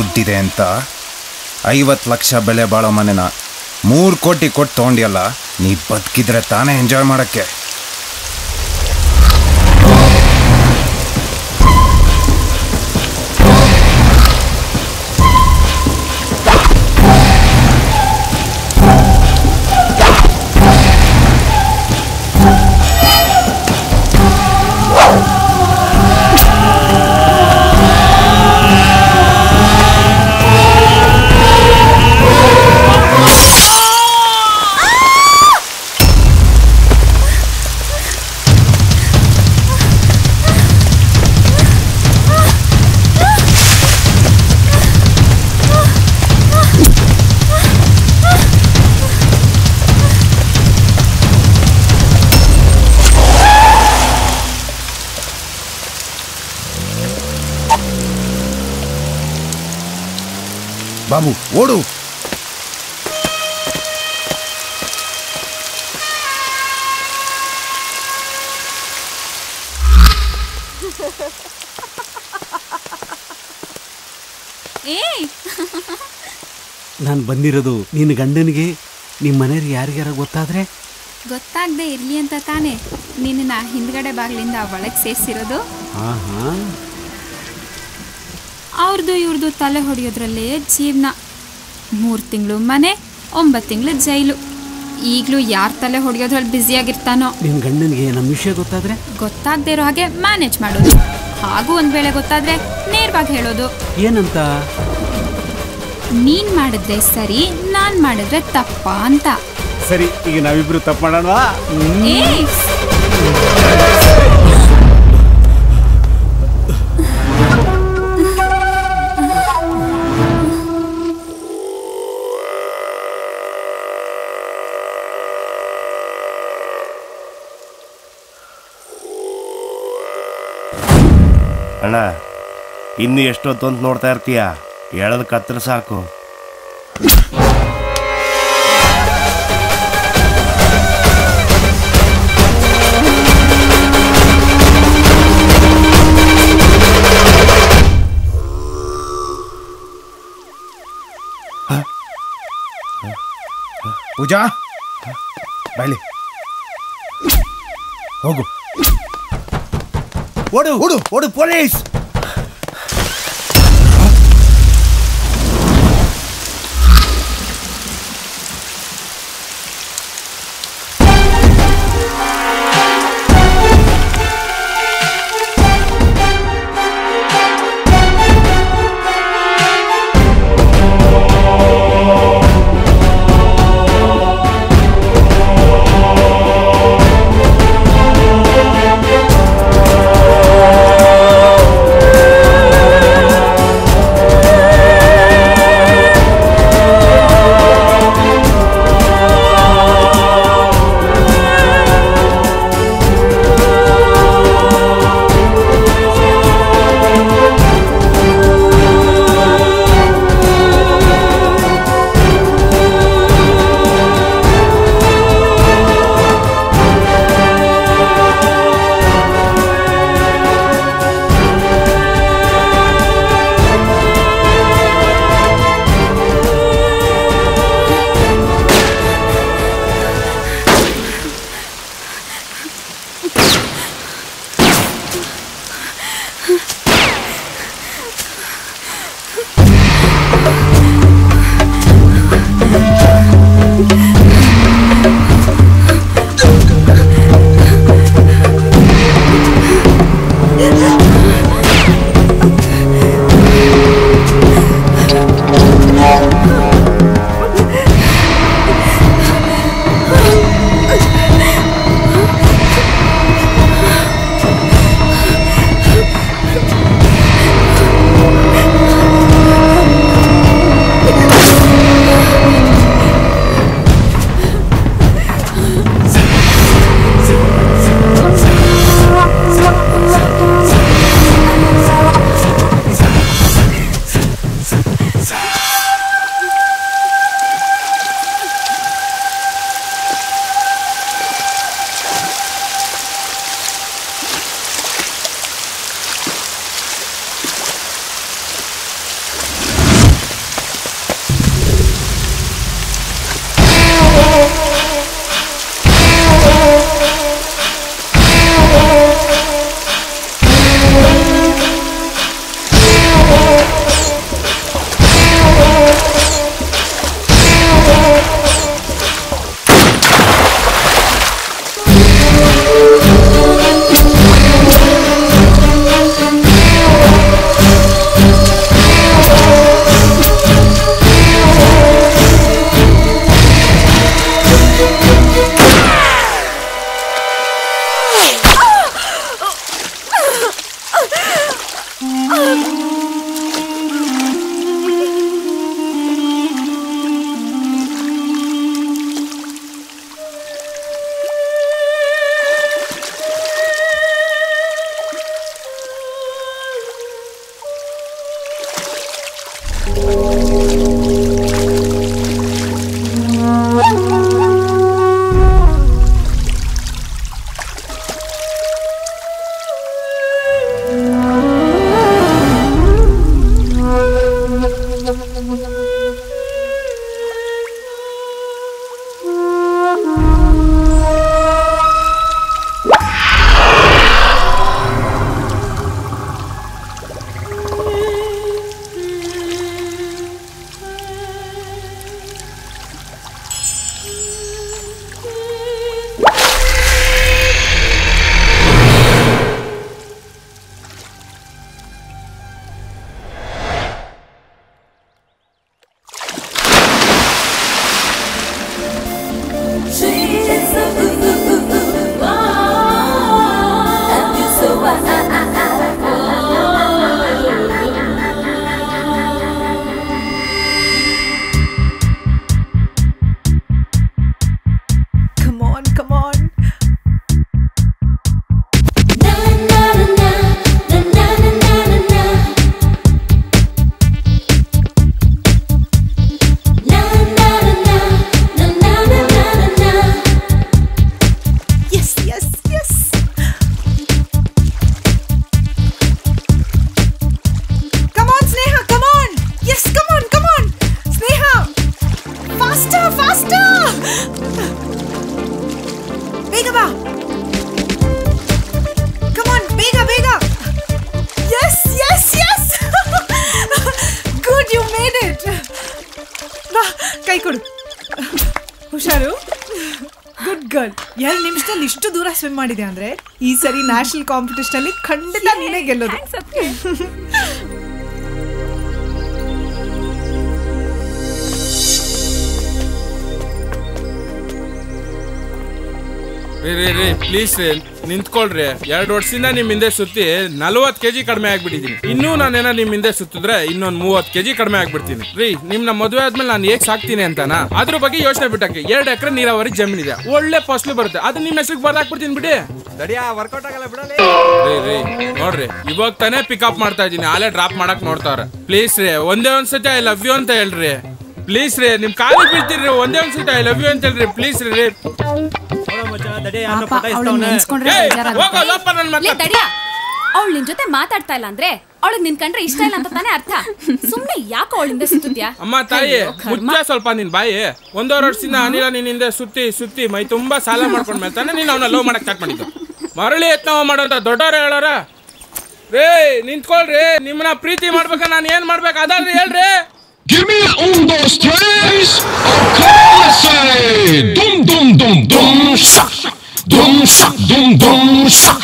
ದುಡ್ಡಿದೆ ಅಂತ 50 ಲಕ್ಷ ಬೆಲೆ ಬಾಳೋ ಮನೆನ 3 ಕೋಟಿ ಕೊಟ್ಟು ತೊಗೊಂಡಿಯಲ್ಲ, ನೀ ಬದುಕಿದ್ರೆ ತಾನೇ ಎಂಜಾಯ್ ಮಾಡೋಕ್ಕೆ. ಬಾಬು ಓಡು. ನಾನು ಬಂದಿರೋದು ನಿನ್ನ ಗಂಡನಿಗೆ ನಿಮ್ಮ ಮನೆಯವ್ರಿಗೆ ಯಾರಿಗಾರ ಗೊತ್ತಾದ್ರೆ? ಗೊತ್ತಾಗದೆ ಇರ್ಲಿ ಅಂತ ತಾನೇ ನಿನ್ನ ಹಿಂದ್ಗಡೆ ಬಾಗಿಲಿಂದ ಒಳಗೆ ಸೇರಿಸಿರೋದು. ಅವ್ರದ್ದು ಇವ್ರದ್ದು ತಲೆ ಹೊಡೆಯೋದ್ರಲ್ಲೇ ಜೀವನ. 3 ತಿಂಗಳು ಮನೆ, 9 ತಿಂಗಳು ಜೈಲು. ಈಗಲೂ ಯಾರ ತಲೆ ಹೊಡೆಯೋದ್ರಲ್ಲಿ ಬ್ಯುಸಿಯಾಗಿರ್ತಾನೋ. ನಿನ್ನ ಗಂಡನಿಗೆ ನಮ್ಮ ವಿಷಯ ಗೊತ್ತಾದ್ರೆ? ಗೊತ್ತಾಗದೇ ಇರೋ ಹಾಗೆ ಮ್ಯಾನೇಜ್ ಮಾಡೋದು. ಹಾಗೂ ಒಂದು ವೇಳೆ ಗೊತ್ತಾದ್ರೆ ನೇರವಾಗಿ ಹೇಳೋದು. ಏನಂತ? ನೀನ್ ಮಾಡಿದ್ರೆ ಸರಿ, ನಾನ್ ಮಾಡಿದ್ರೆ ತಪ್ಪ ಅಂತ. ಸರಿ, ಈಗ ನಾವಿಬ್ರು ತಪ್ಪು ಮಾಡೋಣವಾ? ಅಣ್ಣ, ಇನ್ನು ಎಷ್ಟೊತ್ತು ಅಂತ ನೋಡ್ತಾ ಇರ್ತೀಯ? ಹೇಳೋದು ಕತ್ರ ಸಾಕು. ಪೂಜಾ, ಬೈಲಿ ಹೋಗು. ಓಡು ಓಡು ಓಡು, ಪೊಲೀಸ್! ಕೈ ಕೊಡು. ಹುಷಾರು. Good girl. 2 ನಿಮಿಷದಲ್ಲಿ ಇಷ್ಟು ದೂರ ಸ್ವಿಮ್ ಮಾಡಿದೆ ಅಂದ್ರೆ ಈ ಸರಿ ನ್ಯಾಷನಲ್ ಕಾಂಪಿಟೇಷನ್ ಅಲ್ಲಿ ಖಂಡಿತ ನೀನೇ ಗೆಲ್ಲೋದು. ರೀ ಪ್ಲೀಸ್ ರೀ ನಿಂತ್ಕೊಳ್ರಿ. 2 ವರ್ಷದಿಂದ ನಿಮ್ ಹಿಂದೆ ಸುತ್ತಿ 40 kg ಕಡಿಮೆ ಆಗ್ಬಿಟ್ಟಿದೀನಿ. ಇನ್ನೂ ನಾನೇನ ನಿಮ್ ಹಿಂದೆ ಸುತ್ತಿದ್ರೆ ಇನ್ನೊಂದ್ 30 kg ಕಡಿಮೆ ಆಗ್ಬಿಡ್ತೀನಿ. ರೀ ನಿಮ್ನ ಮದುವೆ ಆದ್ಮೇಲೆ ನಾನು ಹೇಗ್ ಸಾಕ್ತೀನಿ ಅಂತಾನ ಅದ್ರ ಬಗ್ಗೆ ಯೋಚನೆ ಬಿಟ್ಟಕ್ಕೆ. 2 ಎಕರೆ ನೀರಾವರಿ ಜಮೀನ್ ಇದೆ, ಒಳ್ಳೆ ಫಸಲು ಬರುತ್ತೆ, ಅದು ನಿಮ್ ಹೆಸರಿಗೆ ಬರ್ದಾಕ್ಬಿಡ್ತೀನಿ ಬಿಡಿ. ವರ್ಕೌಟ್ ಆಗಲ್ಲ ಬಿಡಲಿ. ರೀ ನೋಡ್ರಿ ಇವಾಗ ತಾನೇ ಪಿಕಪ್ ಮಾಡ್ತಾ ಇದೀನಿ, ಆಲೇ ಡ್ರಾಪ್ ಮಾಡಕ್ ನೋಡ್ತಾವ್ರೆ. ಪ್ಲೀಸ್ ರೀ ಒಂದೇ ಒಂದ್ಸತಿ ಐ ಲವ್ ಯು ಅಂತ ಹೇಳ್ರಿ. ಪ್ಲೀಸ್ ರೀ ನಿಮ್ ಕಾಲಿಗೆ ಬೀಳ್ತೀರಿ, ಒಂದೇ ಒಂದ್ಸತಿ ಐ ಲವ್ ಯು ಅಂತ ಹೇಳ್ರಿ ಪ್ಲೀಸ್ ರೀ. ಅವಳು ನಿನ್ ಜೊತೆ ಮಾತಾಡ್ತಾ ಇಲ್ಲ ಅಂದ್ರೆ ಅವಳಿಗೆ ನಿನ್ ಕಂಡ್ರೆ ಇಷ್ಟ ಇಲ್ಲ ಅಂತ ತಾನೇ ಅರ್ಥ. ಸುಮ್ನೆ ಯಾಕೆ ಅವಳಿಂದ ಸುತ್ತಿದ್ಯಾ? ಅಮ್ಮ ತಾಯಿ ಮುಚ್ಚ ಸ್ವಲ್ಪ ನಿನ್ ಬಾಯಿ. 1.5 ವರ್ಷದಿಂದ ಅನಿಲ ನಿನ್ನಿಂದ ಸುತ್ತಿ ಸುತ್ತಿ ಮೈ ತುಂಬಾ ಸಾಲ ಮಾಡ್ಕೊಂಡ್ ಮೇಲೆ ತಾನೆ ನೀನ್ ಅವನ ಲವ್ ಮಾಡಕ್ ಸ್ಟಾರ್ಟ್ ಮಾಡಿದ್ದು. ಮರಳಿ ಯತ್ನ ಮಾಡೋಂತ ದೊಡ್ಡವ್ರ ಹೇಳೋರ. ರೇ ನಿಂತ್ಕೊಳ್ರಿ, ನಿಮ್ಮನ್ನ ಪ್ರೀತಿ ಮಾಡ್ಬೇಕ ನಾನು ಏನ್ ಮಾಡ್ಬೇಕು ಅದಾದ್ರಿ ಹೇಳ್ರಿ. Give me a 1, 2, 3. Okay, let's say dum dum dum dum shock, dum shock, dum dum shock,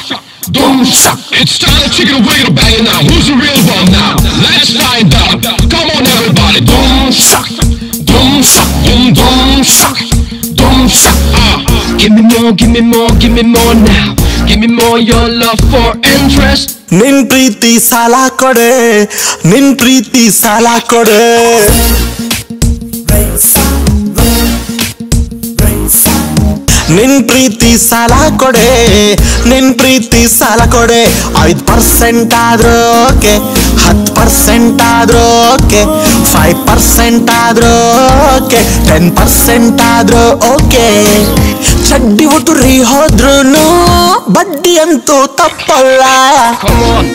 dum shock. It's time to chicken away to bang it now. Who's the real one now? Let's find out. Come on, everybody, dum shock, dum shock, dum dum shock, dum shock. Give me more, give me more, give me more now. Give me more your love for interest. ನಿನ್ ಪ್ರೀತಿ ಸಾಲ ಕೊಡೆ, ನಿನ್ ಪ್ರೀತಿ ಸಾಲ ಕೊಡೆ. ನಿನ್ ಪ್ರೀತಿ ಸಾಲ ಕೊಡೆ, ನಿನ್ ಪ್ರೀತಿ ಸಾಲ ಕೊಡೆ. 5% ಆದ್ರೂ ಓಕೆ, 10% ಆದ್ರೂ ಓಕೆ, 5% ಆದ್ರೂ ಓಕೆ, 10% ಆದ್ರೂ ಓಕೆ. ಚಡ್ಡಿ ಹುಟ್ಟುರಿ ಹೋದ್ರುನು ಬಡ್ಡಿ ಅಂತೂ ತಪ್ಪಲ್ಲ. Come on,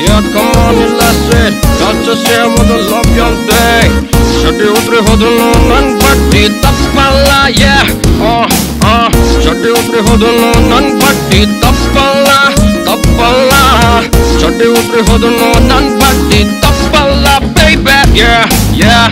yeah, come on, let's say. Got to share with the love young day. Shadi udri hodunu nan batti tappalla, yeah. Shadi udri hodunu nan batti tappalla, tappalla. Shadi udri hodunu nan batti tappalla, baby, yeah, yeah.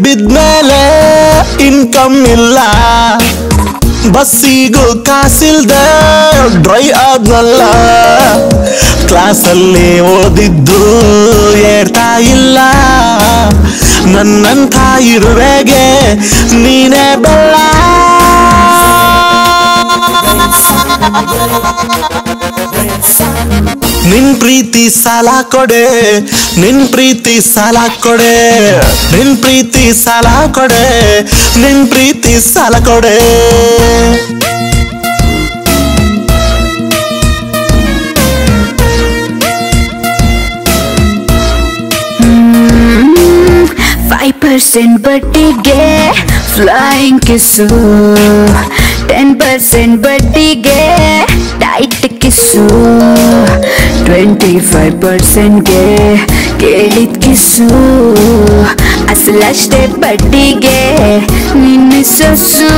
ಬಿದ್ಮೇಲೆ income ಇಲ್ಲ, ಬಸ್ಸಿಗೂ ಕಾಸಿಲ್ದೆ dry ಆದ್ನಲ್ಲ. ಕ್ಲಾಸಲ್ಲಿ ಓದಿದ್ದು ಏರ್ತಾ ಇಲ್ಲ, ನನ್ನಂಥ ಇರುವೆಗೆ ನೀನೇ ಬೆಲ್ಲ. ನಿನ್ ಪ್ರೀತಿ ಸಾಲ ಕೊಡೆ ನಿನ್ ಪ್ರೀತಿ ಸಾಲ ಕೊಡೆ ನಿನ್ ಪ್ರೀತಿ ಸಾಲ ಕೊಡೆ ನಿನ್ ಪ್ರೀತಿ ಸಾಲ ಕೊಡೆ ಬಡ್ಡಿಗೆ ಫ್ಲೈಯಿಂಗ್ ಕಿಸ್ಸು 10% ಬಡ್ಡಿಗೆ ಟೈಟ್ ಕಿಸ್ಸು 25%ಗೆ ಕೇಳಿದ ಕಿಸ್ಸು ಅಸಲಷ್ಟೇ ಬಡ್ಡಿಗೆ ನಿನ್ನ ಸೊಸು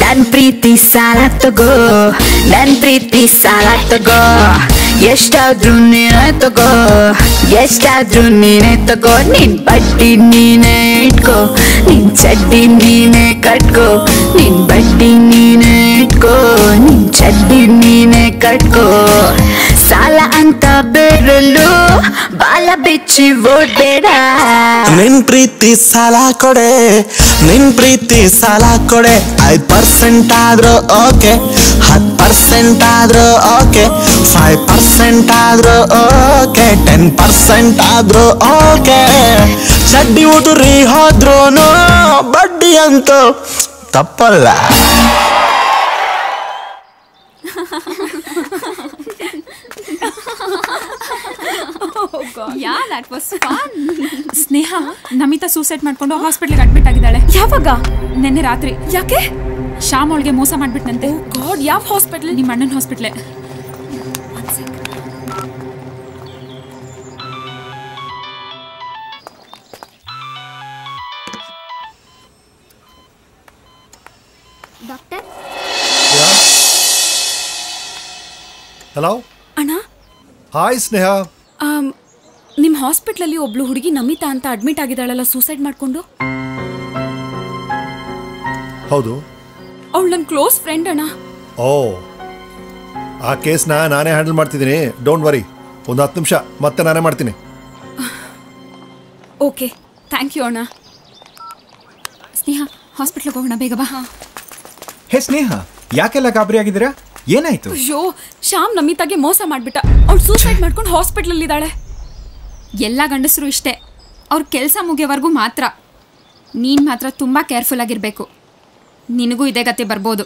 ನನ್ ಪ್ರೀತಿ ಸಾಲ ತಗೋ ನನ್ ಪ್ರೀತಿ ಸಾಲ ತಗೋ ಎಷ್ಟಾದ್ರೂ ನೀನೇ ತಗೋ ಎಷ್ಟಾದ್ರೂ ನೀನೇ ತಗೋ ನಿನ್ ಬಡ್ಡಿ ನೀನೇ ಇಟ್ಕೋ ನಿನ್ ಚಡ್ಡಿ ನೀನೇ ಕಟ್ಕೋ ನಿನ್ ಬಡ್ಡಿ ನೀನೇ ಇಟ್ಕೋ ನಿನ್ ಚಡ್ಡಿ ನೀನೇ ಕಟ್ಕೋ ಸಾಲ ಅಂತ ಬೇರಲು ಬಾಲ ಬಿಚ್ಚಿ ಓಡ್ಬೇಡ ನಿನ್ ಪ್ರೀತಿ ಸಾಲ ಕೊಡೆ ನಿನ್ ಪ್ರೀತಿ ಸಾಲ ಕೊಡೆ 5% ಆದ್ರೂ ಓಕೆ 10% ಆದ್ರೂ ಓಕೆ 5% ಆದ್ರೂ ಓಕೆ 10% ಆದ್ರೂ ಓಕೆ ಚಡ್ಡಿ ಉದುರಿ ಹೋದ್ರೂನು ಬಡ್ಡಿ ಅಂತೂ ತಪ್ಪಲ್ಲ ಸ್ನೇಹ ನಮಿತಾ ಸೂಸೈಡ್ ಮಾಡ್ಕೊಂಡು ಹಾಸ್ಪಿಟ್ಲಿಗೆ ಅಡ್ಮಿಟ್ ಆಗಿದ್ದಾಳೆ. ಯಾವಾಗ? ನೆನ್ನೆ ರಾತ್ರಿ. ಯಾಕೆ? ಶ್ಯಾಮ್ ಅವಳಿಗೆ ಮೋಸ ಮಾಡ್ಬಿಟ್ನಂತೆ. ಗಾಡ್, ಯಾವ ಹಾಸ್ಪಿಟಲ್? ನಿಮ್ಮ ಅಣ್ಣನ ಹಾಸ್ಪಿಟ್ಲೆ. ಡಾಕ್ಟರ್. ಹಲೋ ಅಣ್ಣ. ಹಾಯ್ ಸ್ನೇಹ. ನಿಮ್ಮ ಹಾಸ್ಪಿಟ್ಲಲ್ಲಿ ಒಬ್ಳು ಹುಡುಗಿ ನಮಿತಾ ಅಂತ ಅಡ್ಮಿಟ್ ಆಗಿದ್ದಾಳಲ್ಲ ಸೂಸೈಡ್ ಮಾಡ್ಕೊಂಡು. ಹೌದು, ಅವಳು ನನ್ನ ಕ್ಲೋಸ್ ಫ್ರೆಂಡ್ ಅಣ್ಣ. ಓ, ಆ ಕೇಸ್ನ ನಾನೇ ಹ್ಯಾಂಡಲ್ ಮಾಡ್ತಿದ್ದೀನಿ. ಡೋಂಟ್ ವರಿ, ಒಂದು 10 ನಿಮಿಷ ಮತ್ತೆ ನಾನೇ ಮಾಡ್ತೀನಿ. ಓಕೆ, ಥ್ಯಾಂಕ್ ಯು ಅಣ್ಣ. ಸ್ನೇಹ, ಹಾಸ್ಪಿಟ್ಲಿಗೆ ಹೋಗೋಣ, ಬೇಗ ಬಾ. ಹೇ ಸ್ನೇಹ, ಯಾಕೆಲ್ಲ ಗಾಬರಿ ಆಗಿದ್ದೀರಾ? ಏನಾಯ್ತು? ಅಯ್ಯೋ, ಶ್ಯಾಮ್ ನಮಿತಾಗೆ ಮೋಸ ಮಾಡ್ಬಿಟ್ಟ. ಅವಳು ಸೂಸೈಡ್ ಮಾಡ್ಕೊಂಡು ಹಾಸ್ಪಿಟ್ಲಲ್ಲಿ ಇದ್ದಾಳೆ. ಎಲ್ಲ ಗಂಡಸರು ಇಷ್ಟೇ, ಅವ್ರ ಕೆಲಸ ಮುಗಿಯೋವರೆಗೂ ಮಾತ್ರ. ನೀನು ಮಾತ್ರ ತುಂಬ ಕೇರ್ಫುಲ್ ಆಗಿರಬೇಕು. ನಿನಗೂ ಇದೇ ಗತಿ ಬರ್ಬೋದು.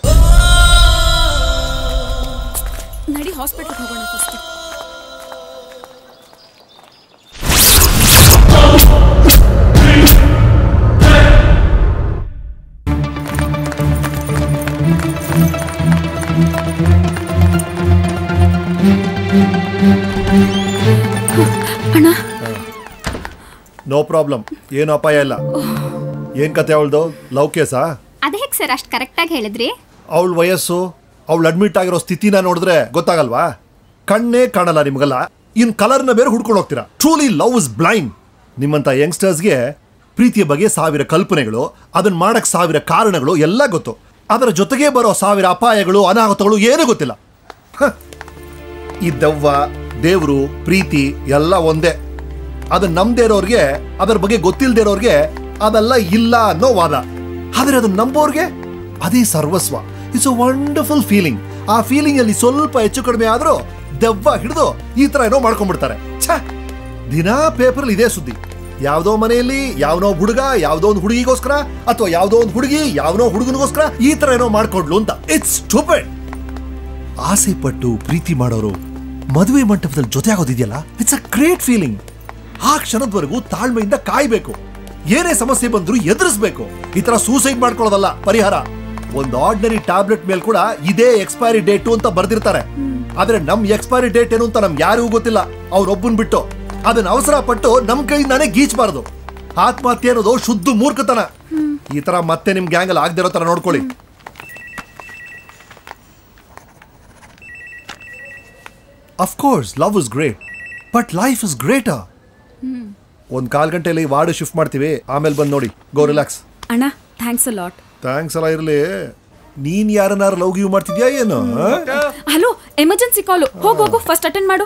ನಡಿ ಹಾಸ್ಪಿಟ್ಲಿಗೆ ಹೋಗೋಣ ಫಸ್ಟ್. ಅಣ್ಣ, ನೋ ಪ್ರಾಬ್ಲಮ್, ಏನು ಅಪಾಯ ಇಲ್ಲ. ಏನ್ ಕತೆ ಅವಳದು? ಲವ್ ಕೇಸಾ? ಅದೇ ಹೇಗೆ ಸರ್ ಅಷ್ಟು ಕರೆಕ್ಟಾಗಿ ಹೇಳಿದ್ರಿ? ಅವಳ ವಯಸ್ಸು, ಅವಳು ಅಡ್ಮಿಟ್ ಆಗಿರೋ ಸ್ಥಿತಿನ ನೋಡಿದ್ರೆ ಗೊತ್ತಾಗಲ್ವಾ? ಕಣ್ಣೇ ಕಾಣಲ್ಲ ನಿಮಗೆಲ್ಲ, ಇನ್ ಕಲರ್ನ ಬೇರೆ ಹುಡ್ಕೊಂಡು ಹೋಗ್ತೀರಾ. Truly love is blind. ನಿಮ್ಮಂತ ಯಂಗ್ಸ್ಟರ್ಸ್ಗೆ ಪ್ರೀತಿಯ ಬಗ್ಗೆ 1000 ಕಲ್ಪನೆಗಳು, ಅದನ್ನ ಮಾಡಕ್ 1000 ಕಾರಣಗಳು ಎಲ್ಲ ಗೊತ್ತು. ಅದರ ಜೊತೆಗೆ ಬರೋ 1000 ಅಪಾಯಗಳು, ಅನಾಹುತಗಳು ಏನೂ ಗೊತ್ತಿಲ್ಲ. ಈ ದೆವ್ವ, ದೇವ್ರು, ಪ್ರೀತಿ ಎಲ್ಲ ಒಂದೇ. ಅದನ್ನ ನಂಬದೇ ಇರೋರ್ಗೆ, ಅದರ ಬಗ್ಗೆ ಗೊತ್ತಿಲ್ಲದೆ ಇರೋರ್ಗೆ ಅದೆಲ್ಲ ಇಲ್ಲ ಅನ್ನೋ ವಾದ. ಆದ್ರೆ ಅದನ್ನ ನಂಬೋರ್ಗೆ ಅದೇ ಸರ್ವಸ್ವ. It's a wonderful feeling. ಆ ಫೀಲಿಂಗ್ ಅಲ್ಲಿ ಸ್ವಲ್ಪ ಹೆಚ್ಚು ಕಡಿಮೆ ಆದ್ರೂ ದೆವ್ವ ಹಿಡಿದು ಈ ತರ ಏನೋ ಮಾಡ್ಕೊಂಡ್ಬಿಡ್ತಾರೆ. ಛ, ದಿನಾ ಪೇಪರ್ ಇದೇ ಸುದ್ದಿ. ಯಾವ್ದೋ ಮನೆಯಲ್ಲಿ ಯಾವನೋ ಹುಡುಗ ಯಾವ್ದೋ ಒಂದು ಹುಡುಗಿಗೋಸ್ಕರ, ಅಥವಾ ಯಾವ್ದೋ ಒಂದು ಹುಡುಗಿ ಯಾವನೋ ಹುಡುಗನಿಗೋಸ್ಕರ ಈ ತರ ಏನೋ ಮಾಡ್ಕೊಡ್ಲು ಅಂತ. It's stupid. ಆಸೆ ಪಟ್ಟು ಪ್ರೀತಿ ಮಾಡೋರು ಮದುವೆ ಮಂಟಪದಲ್ಲಿ ಜೊತೆ ಆಗೋದಿದೆಯಲ್ಲ, ಇಟ್ಸ್ ಅ ಗ್ರೇಟ್ ಫೀಲಿಂಗ್. ಆ ಕ್ಷಣದವರೆಗೂ ತಾಳ್ಮೆಯಿಂದ ಕಾಯ್ಬೇಕು. ಏನೇ ಸಮಸ್ಯೆ ಬಂದ್ರು ಎದುರಿಸಬೇಕು. ಈ ತರ ಸೂಸೈಡ್ ಮಾಡ್ಕೊಳ್ಳೋದಲ್ಲ ಪರಿಹಾರ. ಒಂದು ಆರ್ಡಿನರಿ ಟ್ಯಾಬ್ಲೆಟ್ ಮೇಲೆ ಕೂಡ ಇದೇ ಎಕ್ಸ್ಪೈರಿ ಡೇಟು ಅಂತ ಬರ್ದಿರ್ತಾರೆ. ಆದ್ರೆ ನಮ್ ಎಕ್ಸ್ಪೈರಿ ಡೇಟ್ ಏನು ಅಂತ ನಮ್ಗೆ ಯಾರಿಗೂ ಗೊತ್ತಿಲ್ಲ, ಅವ್ರೊಬ್ಬನ್ ಬಿಟ್ಟು. ಅದನ್ನ ಅವಸರ ಪಟ್ಟು ನಮ್ ಕೈಯಿಂದಾನೇ ಗೀಚಬಾರ್ದು. ಆತ್ಮಹತ್ಯೆ ಅನ್ನೋದು ಶುದ್ಧ ಮೂರ್ಖತನ. ಈ ತರ ಮತ್ತೆ ನಿಮ್ ಗ್ಯಾಂಗ್ ಅಲ್ಲಿ ಆಗದಿರೋ ತರ ನೋಡ್ಕೊಳ್ಳಿ. Of course love is great, but life is greater. ಒಂದು 4 ಗಂಟೆಯಲ್ಲಿ ವಾರ್ಡ್ ಶಿಫ್ಟ್ ಮಾಡ್ತೀವಿ, ಆಮೇಲೆ ಬಂದು ನೋಡಿ. ಗೋ ರಿಲ್ಯಾಕ್ಸ್. ಅಣ್ಣ, ಥ್ಯಾಂಕ್ಸ್ ಅ ಲಾಟ್. ಥ್ಯಾಂಕ್ಸ್ ಎಲ್ಲ ಇರಲಿ. ನೀನ್ ಯಾರನ್ನಾರು ಲವ್ ಗಿವ್ ಮಾಡ್ತಿದ್ಯಾ ಏನು? ಹಲೋ, ಎಮರ್ಜೆನ್ಸಿ ಕಾಲು. ಹೋಗು, ಫಸ್ಟ್ ಅಟೆಂಡ್ ಮಾಡು.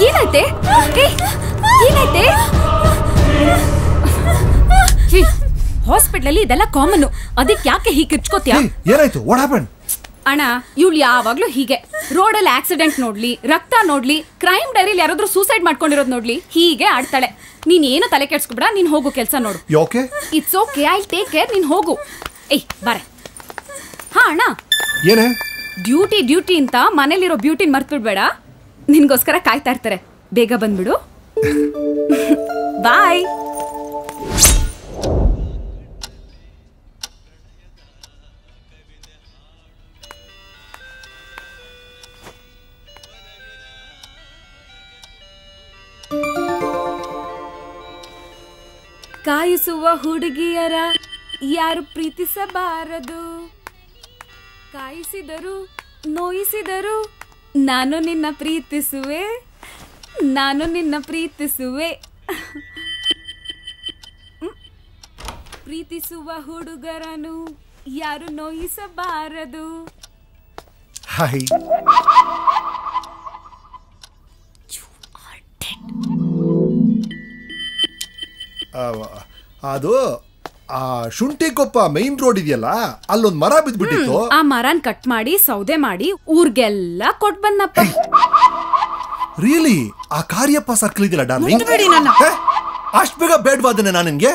ಏನಾಯ್ತೆ? ಮಾಡ್ಲಲ್ಲಿ ಇದೆಲ್ಲ ಕಾಮನ್. ಅದಕ್ಕೆ ಯಾಕೆ ಹೀಗೆ ಕಿರ್ಚ್ಕೋತ್ಯಾ? ಏನಾಯ್ತು? What happen? ಅಣ್ಣ ಇವಳು ಯಾವಾಗ್ಲೂ ಹೀಗೆ ರೋಡಲ್ಲಿ ಆಕ್ಸಿಡೆಂಟ್ ನೋಡ್ಲಿ, ರಕ್ತ ನೋಡ್ಲಿ, ಕ್ರೈಮ್ ಡೈರಿಲಿ ಯಾರಾದ್ರೂ ಸೂಸೈಡ್ ಮಾಡ್ಕೊಂಡಿರೋದು ನೋಡ್ಲಿ, ಹೀಗೆ ಆಡ್ತಾಳೆ. ನೀನ್ ಏನು ತಲೆ ಕೆಡ್ಸ್ಕೊಬೇಡ, ನೀನ್ ಹೋಗು ಕೆಲಸ ನೋಡು. It's okay, I take care, ನೀನ್ ಹೋಗು. ಏಯ್ ಬಾರೆ. ಹಾ ಅಣ್ಣ, ಏನೇ ಡ್ಯೂಟಿ ಅಂತ ಮನೇಲಿರೋ ಬ್ಯೂಟಿನ್ ಮರ್ತ್ಬಿಡ್ಬೇಡ. ನಿನ್ಗೋಸ್ಕರ ಕಾಯ್ತಾ ಇರ್ತಾರೆ, ಬೇಗ ಬಂದ್ಬಿಡು. ಬಾಯ್. ಕಾಯಿಸುವ ಹುಡುಗಿಯರ ಯಾರು ಪ್ರೀತಿಸಬಾರದು, ಕಾಯಿಸಿದರು ನೋಯಿಸಿದರು ನಾನು ನಿನ್ನ ಪ್ರೀತಿಸುವೆ, ನಾನು ನಿನ್ನ ಪ್ರೀತಿಸುವೆ. ಪ್ರೀತಿಸುವ ಹುಡುಗರನು ಯಾರು ನೋಯಿಸಬಾರದು. ಹಾಯ್. ಅದು ಆ ಶುಂಠಿಕೊಪ್ಪ ಮೈನ್ ರೋಡ್ ಇದೆಯಲ್ಲ, ಅಲ್ಲೊಂದ್ ಮರ ಬಿದ್ಬಿಟ್ಟಿತ್ತು. ಆ ಮರನ್ ಕಟ್ ಮಾಡಿ ಸೌದೆ ಮಾಡಿ ಊರ್ಗೆಲ್ಲ ಕೊಟ್ ಬಂದಪ್ಪ. ರಿಯಲಿ? ಆ ಕಾರ್ಯಪ್ಪ ಸರ್ಕಲ್ ಇದೆಯಲ್ಲ ಡಾರ್ಲಿಂಗ್, ಅಷ್ಟು ಬೇಗ ಬೇಡವಾದನೆ ನಾನು ನಿನ್ಗೆ?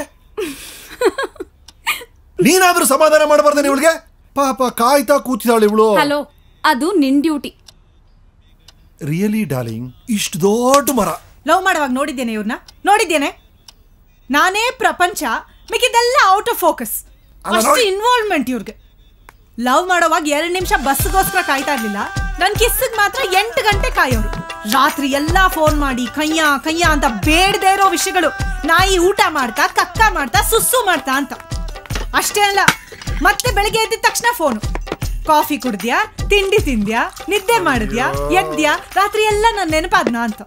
ನೀನಾದ್ರೂ ಸಮಾಧಾನ ಮಾಡಬಾರ್ದೇನೆ ಇವಳಿಗೆ? ಪಾಪ ಕಾಯ್ತಾ ಕೂತಿದ್ದಾಳೆ ಇವಳು. ಹಲೋ, ಅದು ನಿನ್ ಡ್ಯೂಟಿ. ರಿಯಲಿ ಡಾರ್ಲಿಂಗ್, ಇಷ್ಟು ದೊಡ್ಡ ಮರ. ಲವ್ ಮಾಡುವಾಗ ನೋಡಿದ್ದೇನೆ ಇವ್ರನ್ನ, ನೋಡಿದ್ದೇನೆ. ನಾನೇ ಪ್ರಪಂಚ, ಮಿಕ್ಕಿದೆಲ್ಲ ಔಟ್ ಆಫ್ ಫೋಕಸ್. ಅಷ್ಟು ಇನ್ವಾಲ್ವ್ಮೆಂಟ್ ಇವ್ರಿಗೆ. ಲವ್ ಮಾಡೋವಾಗ 2 ನಿಮಿಷ ಬಸ್ಗೋಸ್ಕರ ಕಾಯ್ತಾ ಇರ್ಲಿಲ್ಲ, ನನ್ ಕಿಸ್ಸಿಗೆ ಮಾತ್ರ 8 ಗಂಟೆ ಕಾಯೋರು. ರಾತ್ರಿ ಎಲ್ಲಾ ಫೋನ್ ಮಾಡಿ ಕಯ್ಯ ಅಂತ ಬೇಡದೇ ಇರೋ ವಿಷಯಗಳು. ನಾಯಿ ಊಟ ಮಾಡ್ತಾ, ಕಕ್ಕ ಮಾಡ್ತಾ, ಸುಸ್ಸು ಮಾಡ್ತಾ ಅಂತ. ಅಷ್ಟೇ ಅಲ್ಲ, ಮತ್ತೆ ಬೆಳಿಗ್ಗೆ ಎದ್ದಿದ ತಕ್ಷಣ ಫೋನು. ಕಾಫಿ ಕುಡ್ದ್ಯಾ, ತಿಂಡಿ ತಿಂದ್ಯಾ, ನಿದ್ದೆ ಮಾಡಿದ್ಯಾ, ಎದ್ದ್ಯಾ, ರಾತ್ರಿ ಎಲ್ಲ ನನ್ನ ನೆನಪಾದ್ನಾ ಅಂತ.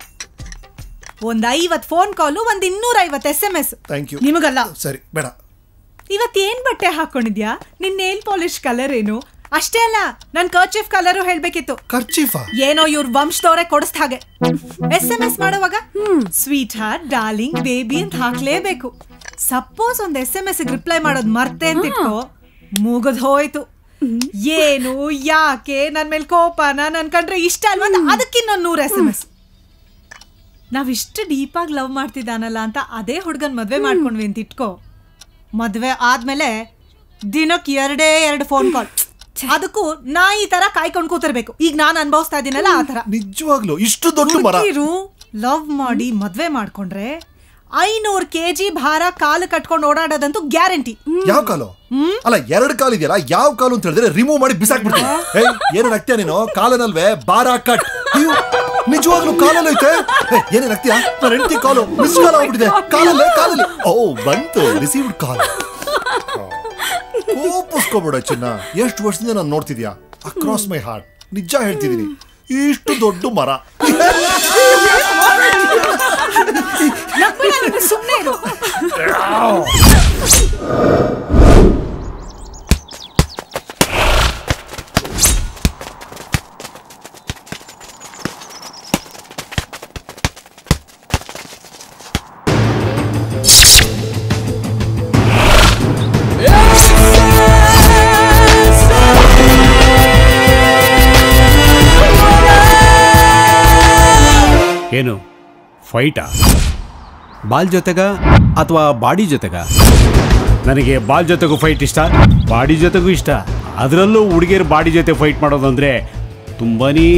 ಒಂದ್ 50 ಫೋನ್ ಕಾಲು, ಒಂದ್ 250 SMS. ನಿಮಗಲ್ಲ. ಸರಿ ಬೇಡ. ಇವತ್ತೇನ್ ಬಟ್ಟೆ ಹಾಕೊಂಡಿದ್ಯಾ? ನಿನ್ ನೇಲ್ ಪಾಲಿಶ್ ಕಲರ್ ಏನು? ಅಷ್ಟೇ ಅಲ್ಲ, ನನ್ ಕರ್ಚೀಫ್ ಕಲರು ಹೇಳ್ಬೇಕಿತ್ತು. ಏನೋ ಇವ್ರ ವಂಶದವರೇ ಕೊಡಿಸ್ದ ಹಾಗೆ. SMS ಮಾಡುವಾಗ ಸ್ವೀಟ್ ಹಾರ್ಟ್, ಡಾರ್ಲಿಂಗ್, ಬೇಬಿ ಅಂತ ಹಾಕ್ಲೇಬೇಕು. ಸಪೋಸ್ ಒಂದ್ SMS ರಿಪ್ಲೈ ಮಾಡೋದ್ ಮರ್ತೆ ಅಂತ ಇಟ್ಕೋ, ಮುಗದ್ ಹೋಯ್ತು. ಏನು, ಯಾಕೆ, ನನ್ ಮೇಲೆ ಕೋಪನ, ನನ್ ಕಂಡ್ರೆ ಇಷ್ಟ ಅಲ್ವಾ ಅಂತ ಅದಕ್ಕಿನ್ನೊಂದು 100 SMS. ನಾವಿಷ್ಟು ಡೀಪಾಗಿ ಲವ್ ಮಾಡ್ತಿದ್ದಾನಲ್ಲ ಅಂತ ಅದೇ ಹುಡುಗನ್ ಮದ್ವೆ ಮಾಡ್ಕೊಂಡ್ವಿ ಅಂತ ಇಟ್ಕೋ, ಮದ್ವೆ ಆದ್ಮೇಲೆ ದಿನಕ್ಕೆ 2 ಫೋನ್ ಕಾಲ್. ಅದಕ್ಕೂ ನಾಯಿ ತರ ಕಾಯ್ಕೊಂಡ್ ಕೂತಿರ್ಬೇಕು. ಈಗ ನಾನು ಅನುಭವಿಸ್ತಾ ಇದ್ದೀನಲ್ಲ ಆ ತರ. ನಿಜವಾಗ್ಲೂ ಇಷ್ಟು ದೊಡ್ಡ ಮರ. ಲವ್ ಮಾಡಿ ಮದ್ವೆ ಮಾಡ್ಕೊಂಡ್ರೆ 500 kg ಭಾರ ಕಾಲು ಕಟ್ಕೊಂಡು ಓಡಾಡೋದಂತೂ ಗ್ಯಾರಂಟಿ. ಯಾವ ಕಾಲು? ಅಲ್ಲ, 2 ಕಾಲು ಇದೆಯಲ್ಲ, ಯಾವ ಕಾಲು ಅಂತ ಹೇಳಿದ್ರೆ ರಿಮೂವ್ ಮಾಡಿ ಬಿಸಾಕ್ಬಿಡ್ತೀನಿ. ಏನು ನಗ್ತೀಯ ನೀನು? ಕಾಲನಲ್ವೇ ಭಾರ ಕಟ್. ನಿಜವಾಗ್ಲೂ ಕಾಲಲ್ಲಿ ಐತೆ. ಏನೇ ನಗ್ತೀಯ? ನನ್ನ ಹೆಂಡತಿ ಕಾಲು ಮಿಸ್ ಕಾಲ್ ಆಗ್ಬಿಟ್ಟಿದೆ. ಕಾಲಲ್ಲಿ ಓ ಬಂತು ರಿಸೀವ್ಡ್ ಕಾಲ್. ಕೋಪಿಸ್ಕೋಬೇಡ ಚಿನ್ನ, ಎಷ್ಟು ವರ್ಷದಿಂದ ನಾನು ನೋಡ್ತಿದ್ಯಾ ಅಕ್ರಾಸ್ ಮೈ ಹಾರ್ಟ್. ನಿಜ ಹೇಳ್ತಿದ್ದೀನಿ, ಇಷ್ಟು ದೊಡ್ಡ ಮರ. ಸುಮ್ಮನೆ ಇರು. ಏನು ಫೈಟಾ? ಬಾಲ್ ಜೊತೆಗ ಅಥವಾ ಬಾಡಿ ಜೊತೆಗ? ನನಗೆ ಬಾಲ್ ಜೊತೆಗೂ ಫೈಟ್ ಇಷ್ಟ, ಬಾಡಿ ಜೊತೆಗೂ ಇಷ್ಟ. ಅದರಲ್ಲೂ ಹುಡುಗಿಯರು ಬಾಡಿ ಜೊತೆ ಫೈಟ್ ಮಾಡೋದಂದ್ರೆ ತುಂಬಾನೇ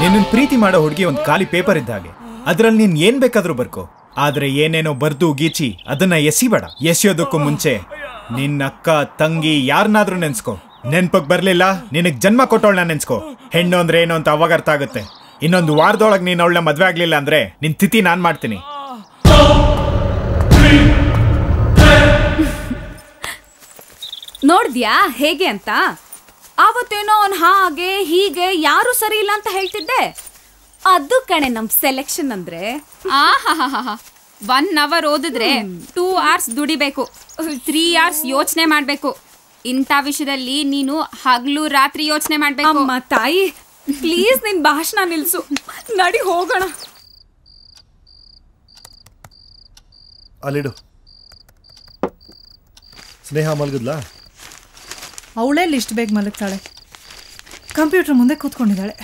ನಿನ್ನ ಪ್ರೀತಿ ಮಾಡೋ ಹುಡುಗಿ ಒಂದು ಖಾಲಿ ಪೇಪರ್ ಇದ್ದ ಹಾಗೆ. ಅದ್ರಲ್ಲಿ ನೀನ್ ಏನ್ ಬೇಕಾದ್ರೂ ಬರ್ಕೋ, ಆದ್ರೆ ಏನೇನೋ ಬರ್ದು ಗೀಚಿ ಅದನ್ನ ಎಸಿಬೇಡ. ಎಸಿಯೋದಕ್ಕೂ ಮುಂಚೆ ನಿನ್ನ ಅಕ್ಕ ತಂಗಿ ಯಾರನ್ನಾದ್ರೂ ನೆನ್ಸ್ಕೋ. ನೆನ್ಪಕ್ ಬರ್ಲಿಲ್ಲ ನಿನಗ್ ಜನ್ಮ ಕೊಟ್ಟವಳನ್ನ ನೆನ್ಸ್ಕೋ. ಹೆಣ್ಣು ಅಂದ್ರೆ ಏನು ಅಂತ ಅವಾಗ ಅರ್ಥ ಆಗುತ್ತೆ. ಇನ್ನೊಂದು ವಾರದೊಳಗೆ ನೀನ್ ಅವಳನ್ನ ಮದ್ವೆ ಆಗ್ಲಿಲ್ಲ ಅಂದ್ರೆ ನಿನ್ ತಿಥಿ ನಾನ್ ಮಾಡ್ತೀನಿ. ನೋಡ್ದ್ಯಾ ಹೇಗೆ ಅಂತ? ಅವತ್ತೇನೋ ಅವ್ನು ಹಾಗೆ ಹೀಗೆ ಯಾರು ಸರಿ ಇಲ್ಲ ಅಂತ ಹೇಳ್ತಿದ್ದೆ. ಅದು ಕಣೆ ನಮ್ ಸೆಲೆಕ್ಷನ್ ಅಂದ್ರೆ. ಆಹಾಹಾಹಾ 1 hour ಓದಿದ್ರೆ 2 hours ದುಡಿಬೇಕು, 3 hours ಯೋಚನೆ ಮಾಡ್ಬೇಕು. ಇಂಥ ವಿಷಯದಲ್ಲಿ ನೀನು ಹಗಲು ರಾತ್ರಿ ಯೋಚನೆ ಮಾಡ್ಬೇಕು. ಅಮ್ಮ ತಾಯಿ ಪ್ಲೀಸ್ ನಿನ್ ಭಾಷಣ ನಿಲ್ಸು, ನಡಿ ಹೋಗೋಣ. ಅಲ್ಲಿಡು. ಸ್ನೇಹ ಮಲಗಿದ್ಲಾ? ಅವಳೇ ಲಿಸ್ಟ್ ಬೇಗ ಮಲಗ್ತಾಳೆ, ಕಂಪ್ಯೂಟರ್ ಮುಂದೆ ಕೂತ್ಕೊಂಡಿದ್ದಾಳೆ.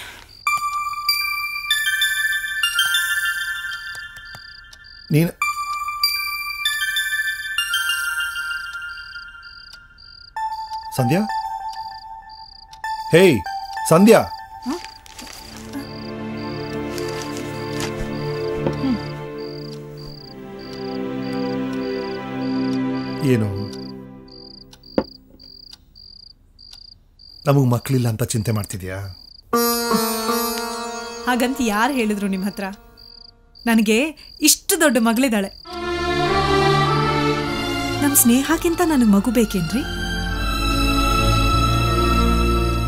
ನೀನು ಸಂಧ್ಯಾ? ಹೇಯ್ ಸಂಧ್ಯಾ, ಏನು ನಮಗ್ ಮಕ್ಕಳಿಲ್ಲ ಅಂತ ಚಿಂತೆ ಮಾಡ್ತಿದ್ಯಾ? ಹಾಗಂತ ಯಾರು ಹೇಳಿದ್ರು ನಿಮ್ಮ ಹತ್ರ? ನನಗೆ ಇಷ್ಟು ದೊಡ್ಡ ಮಗಳಿದ್ದಾಳೆ. ನಮ್ಮ ಸ್ನೇಹಕ್ಕಿಂತ ನನಗೆ ಮಗು ಬೇಕೇನ್ರಿ?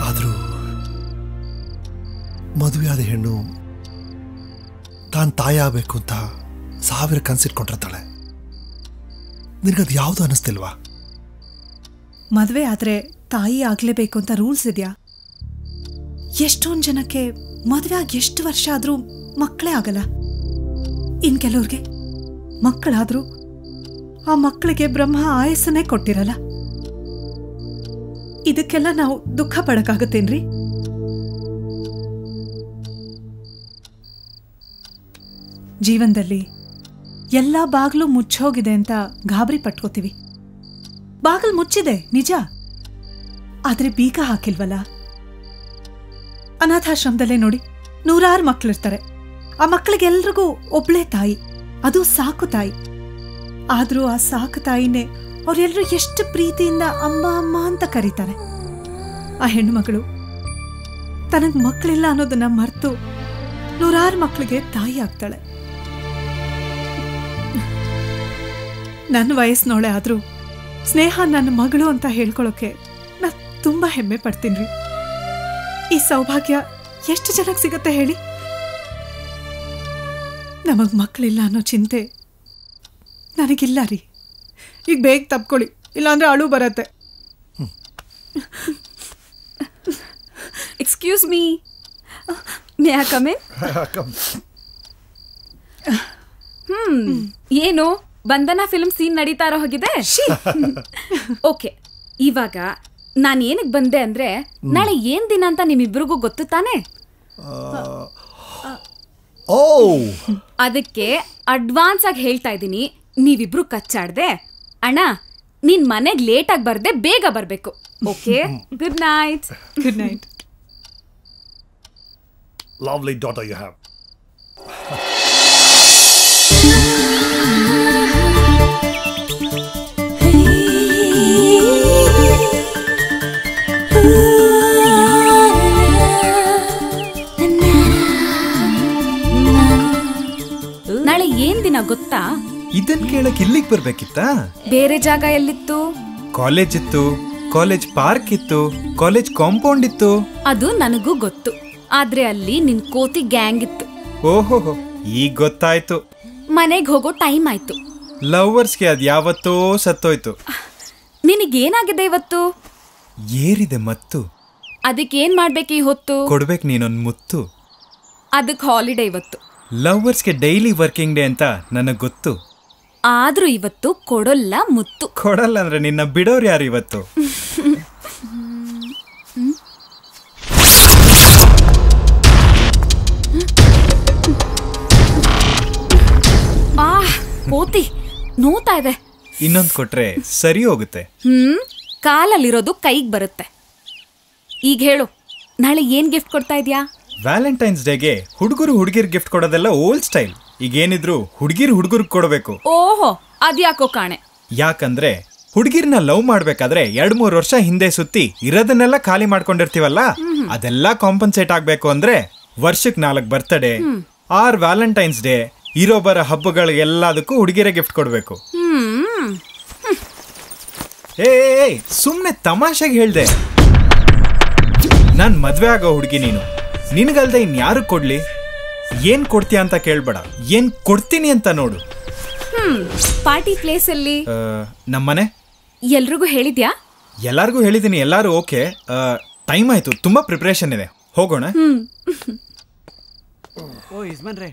ಆದ್ರೂ ಮದುವೆಯಾದ ಹೆಣ್ಣು ತಾನು ತಾಯಿ ಆಗ್ಬೇಕು ಅಂತ 1000 ಕನ್ಸಿಟ್ಕೊಂಡಿರ್ತಾಳೆ. ನಿನಗದು ಯಾವುದು ಅನ್ನಿಸ್ತಿಲ್ವಾ? ಮದುವೆ ಆದ್ರೆ ತಾಯಿ ಆಗ್ಲೇಬೇಕು ಅಂತ ರೂಲ್ಸ್ ಇದೆಯಾ? ಎಷ್ಟೊಂದು ಜನಕ್ಕೆ ಮದುವೆ ಆಗಿ ಎಷ್ಟು ವರ್ಷ ಆದ್ರೂ ಮಕ್ಕಳೇ ಆಗಲ್ಲ. ಇನ್ ಕೆಲವ್ರಿಗೆ ಮಕ್ಕಳಾದ್ರೂ ಆ ಮಕ್ಕಳಿಗೆ ಬ್ರಹ್ಮ ಆಯಸ್ಸನ್ನೇ ಕೊಟ್ಟಿರಲ್ಲ. ಇದಕ್ಕೆಲ್ಲ ನಾವು ದುಃಖ ಪಡಕ್ಕಾಗತ್ತೇನ್ರಿ? ಜೀವನದಲ್ಲಿ ಎಲ್ಲಾ ಬಾಗ್ಲು ಮುಚ್ಚೋಗಿದೆ ಅಂತ ಗಾಬರಿ ಪಟ್ಕೋತೀವಿ. ಬಾಗಿಲು ಮುಚ್ಚಿದೆ ನಿಜ, ಆದ್ರೆ ಬೀಗ ಹಾಕಿಲ್ವಲ್ಲ. ಅನಾಥಾಶ್ರಮದಲ್ಲೇ ನೋಡಿ, 100 ಮಕ್ಕಳಿರ್ತಾರೆ. ಆ ಮಕ್ಕಳಿಗೆಲ್ರಿಗೂ ಒಬ್ಳೇ ತಾಯಿ, ಅದು ಸಾಕು ತಾಯಿ. ಆದ್ರೂ ಆ ಸಾಕು ತಾಯಿನೇ ಅವರೆಲ್ಲರೂ ಎಷ್ಟು ಪ್ರೀತಿಯಿಂದ ಅಮ್ಮ ಅಮ್ಮ ಅಂತ ಕರೀತಾರೆ. ಆ ಹೆಣ್ಣು ಮಗಳು ತನಗ್ ಮಕ್ಕಳಿಲ್ಲ ಅನ್ನೋದನ್ನ ಮರೆತು 100 ಮಕ್ಕಳಿಗೆ ತಾಯಿ ಆಗ್ತಾಳೆ. ನನ್ನ ವಯಸ್ಸಿನೋಳೆ ಆದ್ರೂ ಸ್ನೇಹ ನನ್ನ ಮಗಳು ಅಂತ ಹೇಳ್ಕೊಳ್ಳೋಕೆ ನಾ ತುಂಬಾ ಹೆಮ್ಮೆ ಪಡ್ತೀನಿ. ಈ ಸೌಭಾಗ್ಯ ಎಷ್ಟು ಜನಕ್ಕೆ ಸಿಗತ್ತೆ ಹೇಳಿ? ನಮಗ್ ಮಕ್ಕಳಿಲ್ಲ ಅನ್ನೋ ಚಿಂತೆ ನನಗಿಲ್ಲ ರೀ. ಈಗ ಬೇಗ ತಪ್ಕೊಳ್ಳಿ, ಇಲ್ಲಾಂದ್ರೆ ಅಳು ಬರತ್ತೆ. Excuse me, may I come in? ಏನು ಬಂಧನ ಫಿಲ್ಮ್ ಸೀನ್ ನಡೀತಾ ಇರೋ ಹೋಗಿದೆ. ಓಕೆ, ಇವಾಗ ನಾನು ಏನಕ್ಕೆ ಬಂದೆ ಅಂದ್ರೆ, ನಾಳೆ ಏನ್ ದಿನ ಅಂತ ನಿಮ್ಮಿಬ್ರಿಗೂ ಗೊತ್ತು ತಾನೆ? ಅದಕ್ಕೆ ಅಡ್ವಾನ್ಸ್ ಆಗಿ ಹೇಳ್ತಾ ಇದ್ದೀನಿ, ನೀವಿಬ್ರು ಕಚ್ಚಾಡ್ದೆ ಅಣ್ಣ ನಿನ್ ಮನೆಗ್ ಲೇಟ್ ಆಗಿ ಬರ್ದೆ ಬೇಗ ಬರ್ಬೇಕು. Okay, good night. Good night. Lovely daughter you have. ನಾಳೆ ಏನ್ ದಿನ ಗೊತ್ತಾ? ಇದನ್ ಕೇಳಕ್ ಇಲ್ಲಿಗೆ ಬರ್ಬೇಕಿತ್ತ? ಬೇರೆ ಜಾಗ ಎಲ್ಲಿತ್ತು? ಕಾಲೇಜ್ ಇತ್ತು, ಕಾಲೇಜ್ ಪಾರ್ಕ್ ಇತ್ತು, ಕಾಲೇಜ್ ಕಾಂಪೌಂಡ್ ಇತ್ತು. ಅದು ನನಗೂ ಗೊತ್ತು, ಆದ್ರೆ ಅಲ್ಲಿ ನಿನ್ ಕೋತಿ ಗ್ಯಾಂಗ್ ಇತ್ತು. ಓಹೋ, ಈಗ ಗೊತ್ತಾಯ್ತು. ಮನೆಗ್ ಹೋಗೋ ಟೈಮ್ ಆಯ್ತು. ಲವರ್ಸ್ಗೆ ಅದ್ ಯಾವತ್ತೋ ಸತ್ತೋಯ್ತು. ನಿನಗೇನಾಗಿದೆ ಇವತ್ತು? ಏರಿದೆ ಮತ್ತು. ಅದಕ್ಕೇನ್ ಮಾಡ್ಬೇಕು ಈ ಹೊತ್ತು? ಕೊಡ್ಬೇಕು ನೀನೊಂದ್ ಮುತ್ತು. ಅದಕ್ ಹಾಲಿಡೇ ಇವತ್ತು. ಲವರ್ಸ್ಗೆ ಡೈಲಿ ವರ್ಕಿಂಗ್ ಡೇ ಅಂತ ನನಗ್ ಗೊತ್ತು. ಆದ್ರೂ ಇವತ್ತು ಕೊಡಲ್ಲ ಮುತ್ತು. ಕೊಡಲ್ಲ ಅಂದ್ರೆ ನಿನ್ನ ಬಿಡೋರು ಯಾರು ಇವತ್ತು? ಕೋತಿ ನೋತಾ ಇದೆ. ಇನ್ನೊಂದ್ ಕೊಟ್ರೆ ಸರಿ ಹೋಗುತ್ತೆ. ಕಾಲಲ್ಲಿರೋದು ಕೈಗೆ ಬರುತ್ತೆ. ಈಗ ಹೇಳು, ನಾಳೆ ಏನ್ ಗಿಫ್ಟ್ ಕೊಡ್ತಾ ಇದ್ಯಾ? ವ್ಯಾಲೆಂಟೈನ್ಸ್ ಡೇಗೆ ಹುಡುಗರು ಹುಡುಗಿರ್ ಗಿಫ್ಟ್ ಕೊಡೋದೆಲ್ಲ ಓಲ್ಡ್ ಸ್ಟೈಲ್. ಈಗೇನಿದ್ರು ಹುಡುಗಿರ್ಗ್ ಕೊಡಬೇಕು. ಓಹೋ, ಅದ್ಯಾಕೋ ಕಾಣೆ. ಯಾಕಂದ್ರೆ ಹುಡುಗಿರ್ನ ಲವ್ ಮಾಡ್ಬೇಕಾದ್ರೆ 2-3 ವರ್ಷ ಹಿಂದೆ ಸುತ್ತಿ ಇರೋದನ್ನೆಲ್ಲ ಖಾಲಿ ಮಾಡ್ಕೊಂಡಿರ್ತೀವಲ್ಲ, ಅದೆಲ್ಲ ಕಾಂಪನ್ಸೇಟ್ ಆಗ್ಬೇಕು ಅಂದ್ರೆ ವರ್ಷಕ್ಕೆ 4 ಬರ್ತ್ಡೇ 6 ವ್ಯಾಲೆಂಟೈನ್ಸ್ ಡೇ ಇರೋ ಬರೋ ಹಬ್ಬಗಳಿಗೆಲ್ಲದಕ್ಕೂ ಹುಡುಗಿರೇ ಗಿಫ್ಟ್ ಕೊಡ್ಬೇಕು. ಏ ಸುಮ್ನೆ ತಮಾಷೆಗೆ ಹೇಳ್ದೆ. ನಾನ್ ಮದ್ವೆ ಆಗೋ ಹುಡುಗಿ ನೀನು, ನಿನ್ಗಲ್ದೆ ಇನ್ಯಾರು ಕೊಡ್ಲಿ? ಏನ್ ಕೊಡ್ತೀಯ ಅಂತ ಕೇಳ್ಬೇಡ, ಏನ್ ಕೊಡ್ತೀನಿ ಅಂತ ನೋಡು. ಪಾರ್ಟಿ ಪ್ಲೇಸ್ ಅಲ್ಲಿ ನಮ್ಮನೆ. ಎಲ್ರಿಗೂ ಹೇಳಿದ್ಯಾ? ಎಲ್ಲಾರ್ಗೂ ಹೇಳಿದೀನಿ, ಎಲ್ಲಾರು ಓಕೆ. ಟೈಮ್ ಆಯ್ತು, ತುಂಬಾ ಪ್ರಿಪರೇಷನ್ ಇದೆ, ಹೋಗೋಣ. ಓ ಯಜಮಾನ್ರೆ,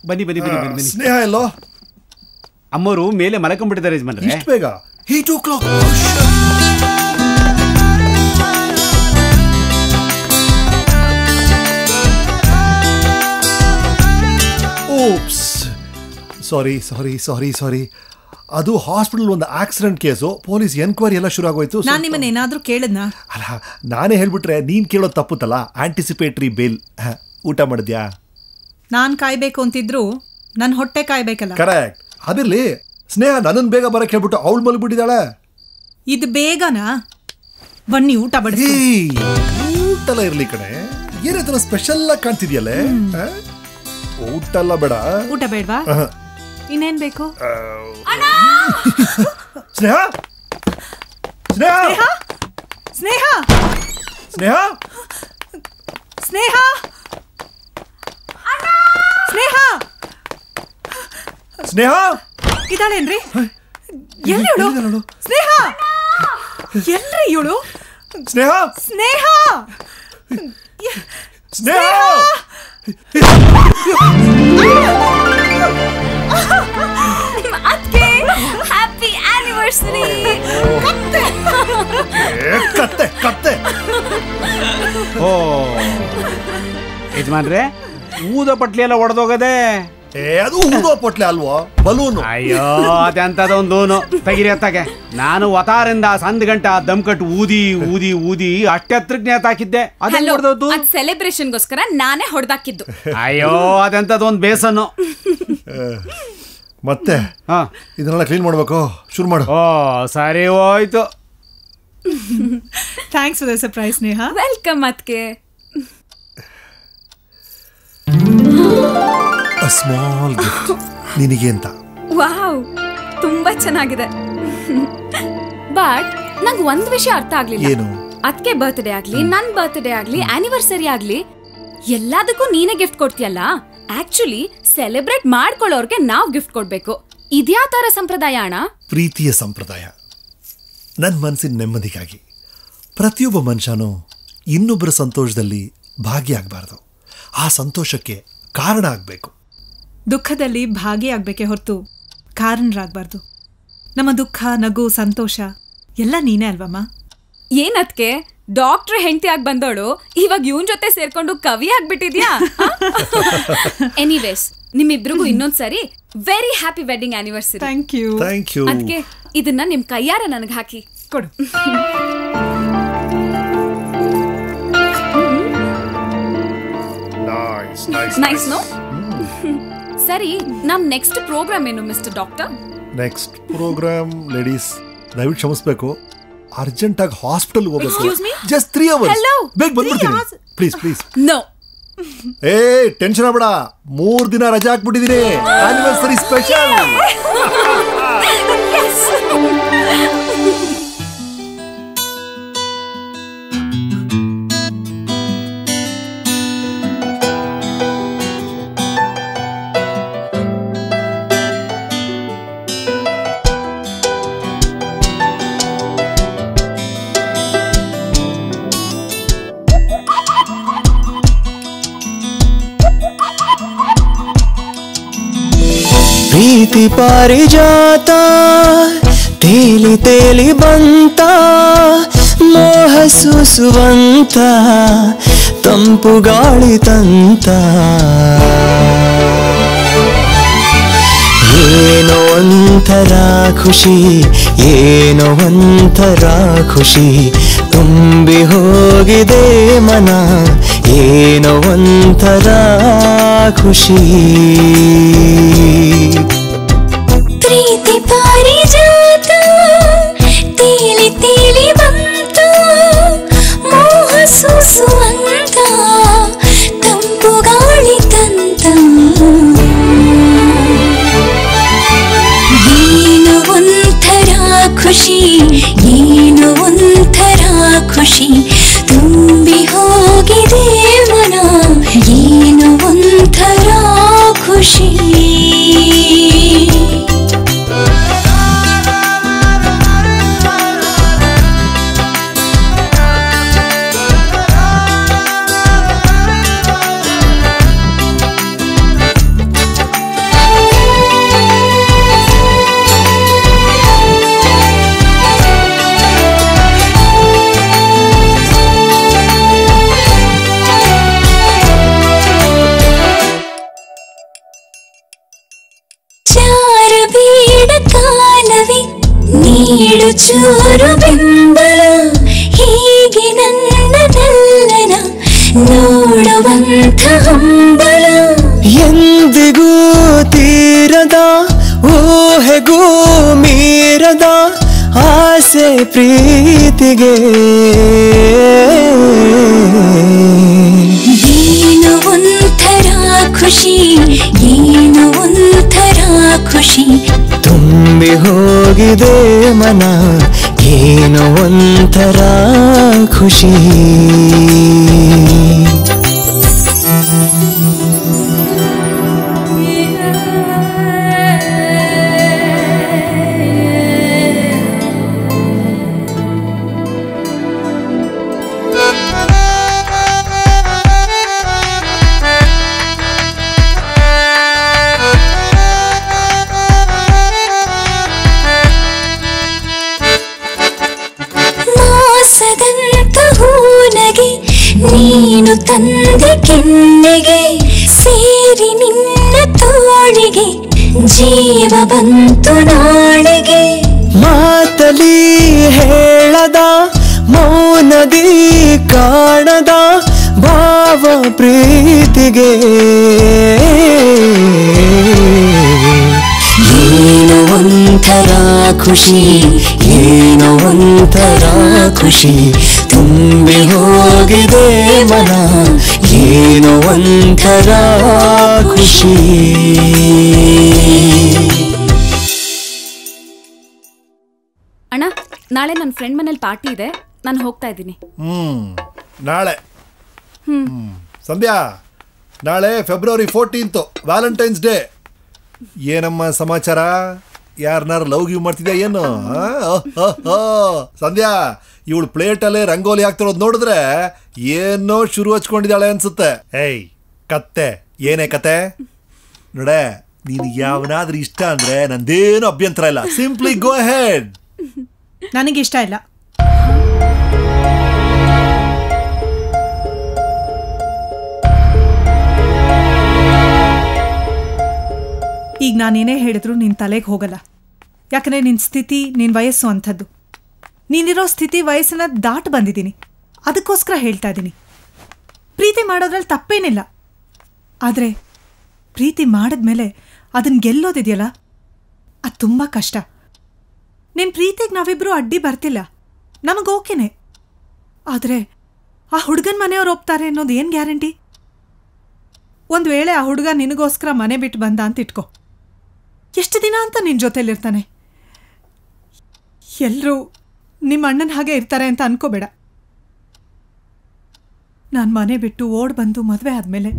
ಬನ್ನಿ ಬನ್ನಿ ಬನ್ನಿ ಬನ್ನಿ ಬನ್ನಿ. ಸ್ನೇಹ ಎಲ್ಲೋ? ಅಮ್ಮವರು ಮೇಲೆ ಮಲಕೊಂಡ್ಬಿಟ್ಟಿದ್ದಾರೆ ಯಜಮಾನ್ರೆ. ಇಷ್ಟು ಬೇಗ? 8 o'clock. ಓಪ್ಸ್, ಸಾರಿ. ಅದು ಹಾಸ್ಪಿಟಲ್ ಒಂದು ಆಕ್ಸಿಡೆಂಟ್ ಕೇಸು, ಪೊಲೀಸ್ ಎನ್ಕ್ವೈರಿ ಎಲ್ಲ ಶುರು ಆಗೋಯ್ತು. ನಾನು ನಿಮ್ಮನ್ನೇನಾದ್ರೂ ಕೇಳಿದ್ನಾ? ಅಲ್ಲ, ನಾನೇ ಹೇಳ್ಬಿಟ್ರೆ ನೀನ್ ಕೇಳೋದು ತಪ್ಪುತ್ತಲ್ಲ. Anticipatory bale. ಊಟ ಮಾಡಿದ್ಯಾ? ನಾನ್ ಕಾಯ್ಬೇಕು ಅಂತಿದ್ರು ನನ್ ಹೊಟ್ಟೆ ಕಾಯ್ಬೇಕಲ್ಲ. ಕರೆಕ್ಟ್. ಅದಿರ್ಲಿ, ಸ್ನೇಹ ನನ್ನನ್ ಬೇಗ ಬರಕ್ ಹೇಳ್ಬಿಟ್ಟು ಅವಳು ಮಲಗ್ಬಿಟ್ಟಿದ್ದಾಳೆ. ಇದು ಬೇಗನಾ? ಬನ್ನಿ ಊಟ ಬಡಿಸಿ. ಊಟ ಎಲ್ಲ ಇರ್ಲಿ ಕಣೆ, ಏನಾಯ್ತು ಸ್ಪೆಷಲ್ ಆಗಿ ಕಾಣ್ತಿದ್ಯಲ್ಲೇ. ಊಟ ಎಲ್ಲ ಬೇಡ. ಊಟ ಬೇಡವಾ? ಇನ್ನೇನ್ ಬೇಕು? ಸ್ನೇಹ ಸ್ನೇಹ ಸ್ನೇಹ ಸ್ನೇಹ ಸ್ನೇಹ ಸ್ನೇಹ ಸ್ನೇಹ ಇದಾಳೇನ್ರಿ? ಎಲ್ಲಿ ಇವಳು? ಸ್ನೇಹ ಎಲ್ರಿ ಇವಳು? ಸ್ನೇಹ ಸ್ನೇಹ ಸ್ನೇಹ ಅದಕ್ಕೆ ಹ್ಯಾಪಿ ಆನಿವರ್ಸರಿ. ಕತ್ತೆ. ಓ ಯಜಮಾನ್ರೆ, ಊದ ಪಟ್ಲಿ ಎಲ್ಲ ಒಡೆದೋಗದೆ. ಅದು ಊದೋ ಪಟ್ಲೆ ಅಲ್ವೋ, ಬಲೂನು. ಅಯ್ಯೋ, ಅದೆಂತದೊಂದು ತೆಗಿರಿ ಅತ್ತಾಗೆ. ನಾನು ವತಾರಿಂದ ಸಂದ್ ಗಂಟೆ ದಮ್ ಕಟ್ಟು ಊದಿ ಅಷ್ಟೇ ಹತ್ರಕ್ಕೆ ನೇತಾಕಿದ್ದೆ. ಅದು ಸೆಲೆಬ್ರೇಷನ್ಗೋಸ್ಕರ ನಾನೇ ಹೊಡೆದಾಕಿದ್ದು. ಅಯ್ಯೋ, ಅದೆಂತದೊಂದು ಬೇಸನ್ನು. ಮತ್ತೆ ಇದನ್ನೆಲ್ಲ ಕ್ಲೀನ್ ಮಾಡ್ಬೇಕು, ಶುರು ಮಾಡು. ಓ ಸರಿ ಹೋಯ್ತು. Thanks for the surprise Sneha. Welcome ಅದಕ್ಕೆ. A small gift ನಿನಗೆ ಅಂತ. ವಾವ್, ತುಂಬಾ ಚೆನ್ನಾಗಿದೆ. ಬಟ್ ನಂಗೆ ಒಂದ್ ವಿಷಯ ಅರ್ಥ ಆಗ್ಲಿಲ್ಲ. ಏನು? ಅದಕ್ಕೆ ಬರ್ತ್ಡೇ ಆಗ್ಲಿ, ನನ್ ಬರ್ತ್ಡೇ ಆಗ್ಲಿ, ಆನಿವರ್ಸರಿ ಆಗ್ಲಿ, ಎಲ್ಲದಕ್ಕೂ ನೀನೇ ಗಿಫ್ಟ್ ಕೊಡ್ತೀಯಲ್ಲ. ಆಕ್ಚುಲಿ ಸೆಲೆಬ್ರೇಟ್ ಮಾಡ್ಕೊಳ್ಳೋರ್ಗೆ ನಾವ್ ಗಿಫ್ಟ್ ಕೊಡ್ಬೇಕು. ಇದ್ಯಾ ತರ ಸಂಪ್ರದಾಯ ಅಣ್ಣ? ಪ್ರೀತಿಯ ಸಂಪ್ರದಾಯ. ನನ್ನ ಮನಸ್ಸಿನ ನೆಮ್ಮದಿಗಾಗಿ ಪ್ರತಿಯೊಬ್ಬ ಮನುಷ್ಯನೂ ಇನ್ನೊಬ್ಬರ ಸಂತೋಷದಲ್ಲಿ ಭಾಗಿಯಾಗಬಾರ್ದು, ಆ ಸಂತೋಷಕ್ಕೆ ಕಾರಣ ಆಗಬೇಕು. ದುಃಖದಲ್ಲಿ ಭಾಗಿಯಾಗಬೇಕೆ ಹೊರತು ಕಾರಣರಾಗಬಾರ್ದು. ನಮ್ಮ ದುಃಖ, ನಗು, ಸಂತೋಷ ಎಲ್ಲ ನೀನೇ ಅಲ್ವಮ್ಮ? ಏನದ್ಕೆ ಡಾಕ್ಟರ್ ಹೆಂಡತಿ ಆಗಿ ಬಂದೋಳು ಇವಾಗ ಇವನ್ ಜೊತೆ ಸೇರ್ಕೊಂಡು ಕವಿ ಆಗ್ಬಿಟ್ಟಿದ್ಯಾ? ಎನಿವೇಸ್, ನಿಮ್ಮಿಬ್ರಿಗೂ ಇನ್ನೊಂದ್ಸರಿ very happy wedding anniversary. Thank you. ಅದಕ್ಕೆ ಇದನ್ನ ನಿಮ್ ಕೈಯಾರ ನನಗೆ ಹಾಕಿ ಕೊಡು. Nice no? ಸರಿ, ನಮ್ ನೆಕ್ಸ್ಟ್ ಪ್ರೋಗ್ರಾಮ್ ಏನು mister doctor? Next program ladies, ದಯವಿಟ್ಟು ಕ್ಷಮಿಸಬೇಕು, ಅರ್ಜೆಂಟ್ ಆಗಿ ಹಾಸ್ಪಿಟಲ್ ಹೋಗಬೇಕು. Just 3 hours. ಬೇಗ ಬಂದ್ಬಿಡ್ತೀನಿ, ಪ್ಲೀಸ್. ನೋ. ಟೆನ್ಷನ್ ಆಗಬೇಡ, 3 ದಿನ ರಜಾ ಹಾಕ್ಬಿಟ್ಟಿದ್ದೀನಿ, ಆನಿವರ್ಸರಿ ಸ್ಪೆಷಲ್. ಪ್ರೀತಿ ಪಾರಿಜಾತ ತೇಲಿ ತೇಲಿ ಬಂತ, ಮೋಹ ಸೂಸುವಂತ ತಂಪು ಗಾಳಿ ತಂತ. ಏನೋ ಒಂಥರ ಖುಷಿ, ಏನೋ ಒಂಥರ ಖುಷಿ, ತುಂಬಿ ಹೋಗಿದೆ ಮನ, ಏನೋ ಒಂಥರ ಖುಷಿ. ಪ್ರೀತಿ ಪಾರಿಜಾತ ತೇಲಿ ತೇಲಿ ಬಂತು ಮೋಹ ಸೂಸುವಂತ ತಂಪು ಗಾಳಿ ತಂತ. ಏನು ಒಂಥರ ಖುಷಿ, ಏನು ಒಂಥರ ಖುಷಿ, ತುಂಬಿ ಹೋಗಿದೆ ಮನ, ಏನು ಒಂಥರ ಖುಷಿ. ನೀಡು ಚೂರು ಬೆಂಬಲ ಹೀಗೆ ನನ್ನದಲ್ಲನ ನೋಡುವಂಥ ಹಂಬಲ. ಎಂದಿಗೂ ತೀರದ ಊಹೆಗೂ ಮೀರದ ಆಸೆ ಪ್ರೀತಿಗೆ. ಏನು ಒಂಥರ ಖುಷಿ, ಏನು ಒಂಥರ ಖುಷಿ, ತುಂಬಿ ಹೋಗಿದೆ ಮನ, ಏನೋ ಒಂಥರ ಖುಷಿ. ನೀನು ತಂದೆ ಕೆನ್ನೆಗೆ ಸೇರಿ ನಿನ್ನ ತೋಳಿಗೆ ಜೀವ ಬಂತು ನಾಳೆಗೆ. ಮಾತಲಿ ಹೇಳದ ಮೌನದಿ ಕಾಣದ ಭಾವ ಪ್ರೀತಿಗೆ. ಏನು ಒಂಥರ ಖುಷಿ, ಏನು ಒಂಥರ ಖುಷಿ, ತುಂಬಿ ಹೋಗಿದೆ ಮನ, ಏನು ಒಂಥರ ಖುಷಿ. ಅಣ್ಣ, ನಾಳೆ ನನ್ನ ಫ್ರೆಂಡ್ ಮನೇಲಿ ಪಾರ್ಟಿ ಇದೆ, ನಾನು ಹೋಗ್ತಾ ಇದ್ದೀನಿ. ನಾಳೆ ಸಂಧ್ಯಾ, ನಾಳೆ ಫೆಬ್ರವರಿ 14 ವ್ಯಾಲೆಂಟೈನ್ಸ್ ಡೇ. ಏನಮ್ಮ ಸಮಾಚಾರ? ಯಾರನ್ನಾರು ಲವ್ ಗಿವ್ ಮಾಡ್ತಿದ್ಯಾ ಏನು? ಸಂಧ್ಯಾ, ಇವಳು ಪ್ಲೇಟಲ್ಲೇ ರಂಗೋಲಿ ಹಾಕ್ತಿರೋದು ನೋಡಿದ್ರೆ ಏನೋ ಶುರು ಹಚ್ಕೊಂಡಿದ್ದಾಳೆ ಅನ್ಸುತ್ತೆ. ಏಯ್ ಕತ್ತೆ, ಏನೇ ಕತೆ? ನೋಡೆ, ನೀನು ಯಾವನಾದ್ರೂ ಇಷ್ಟ ಅಂದ್ರೆ ನಂದೇನು ಅಭ್ಯಂತರ ಇಲ್ಲ. ಸಿಂಪ್ಲಿ ಗೋ ಹೆಡ್. ನನಗಿಷ್ಟ ಇಲ್ಲ. ಈಗ ನಾನೇನೇ ಹೇಳಿದ್ರು ನಿನ್ನ ತಲೆಗೆ ಹೋಗಲ್ಲ. ಯಾಕಂದರೆ ನಿನ್ನ ಸ್ಥಿತಿ, ನಿನ್ನ ವಯಸ್ಸು ಅಂಥದ್ದು. ನೀನಿರೋ ಸ್ಥಿತಿ ವಯಸ್ಸನ್ನ ದಾಟಿ ಬಂದಿದ್ದೀನಿ. ಅದಕ್ಕೋಸ್ಕರ ಹೇಳ್ತಾ ಇದ್ದೀನಿ, ಪ್ರೀತಿ ಮಾಡೋದ್ರಲ್ಲಿ ತಪ್ಪೇನಿಲ್ಲ. ಆದರೆ ಪ್ರೀತಿ ಮಾಡಿದ್ಮೇಲೆ ಅದನ್ನು ಗೆಲ್ಲೋದಿದೆಯಲ್ಲ, ಅದು ತುಂಬ ಕಷ್ಟ. ನಿನ್ನ ಪ್ರೀತಿಗೆ ನಾವಿಬ್ಬರೂ ಅಡ್ಡಿ ಬರ್ತಿಲ್ಲ, ನಮಗೆ ಓಕೆನೆ. ಆದರೆ ಆ ಹುಡುಗನ ಮನೆಯವ್ರು ಒಪ್ತಾರೆ ಅನ್ನೋದು ಏನು ಗ್ಯಾರಂಟಿ? ಒಂದು ವೇಳೆ ಆ ಹುಡುಗ ನಿನಗೋಸ್ಕರ ಮನೆ ಬಿಟ್ಟು ಬಂದ ಅಂತ ಇಟ್ಕೋ, ಎಷ್ಟು ದಿನ ಅಂತ ನಿನ್ನ ಜೊತೆಲಿರ್ತಾನೆ? ಎಲ್ಲರೂ ನಿಮ್ಮ ಅಣ್ಣನ ಹಾಗೆ ಇರ್ತಾರೆ ಅಂತ ಅನ್ಕೋಬೇಡ. ನಾನು ಮನೆ ಬಿಟ್ಟು ಓಡ್ ಬಂದು ಮದುವೆ ಆದಮೇಲೆ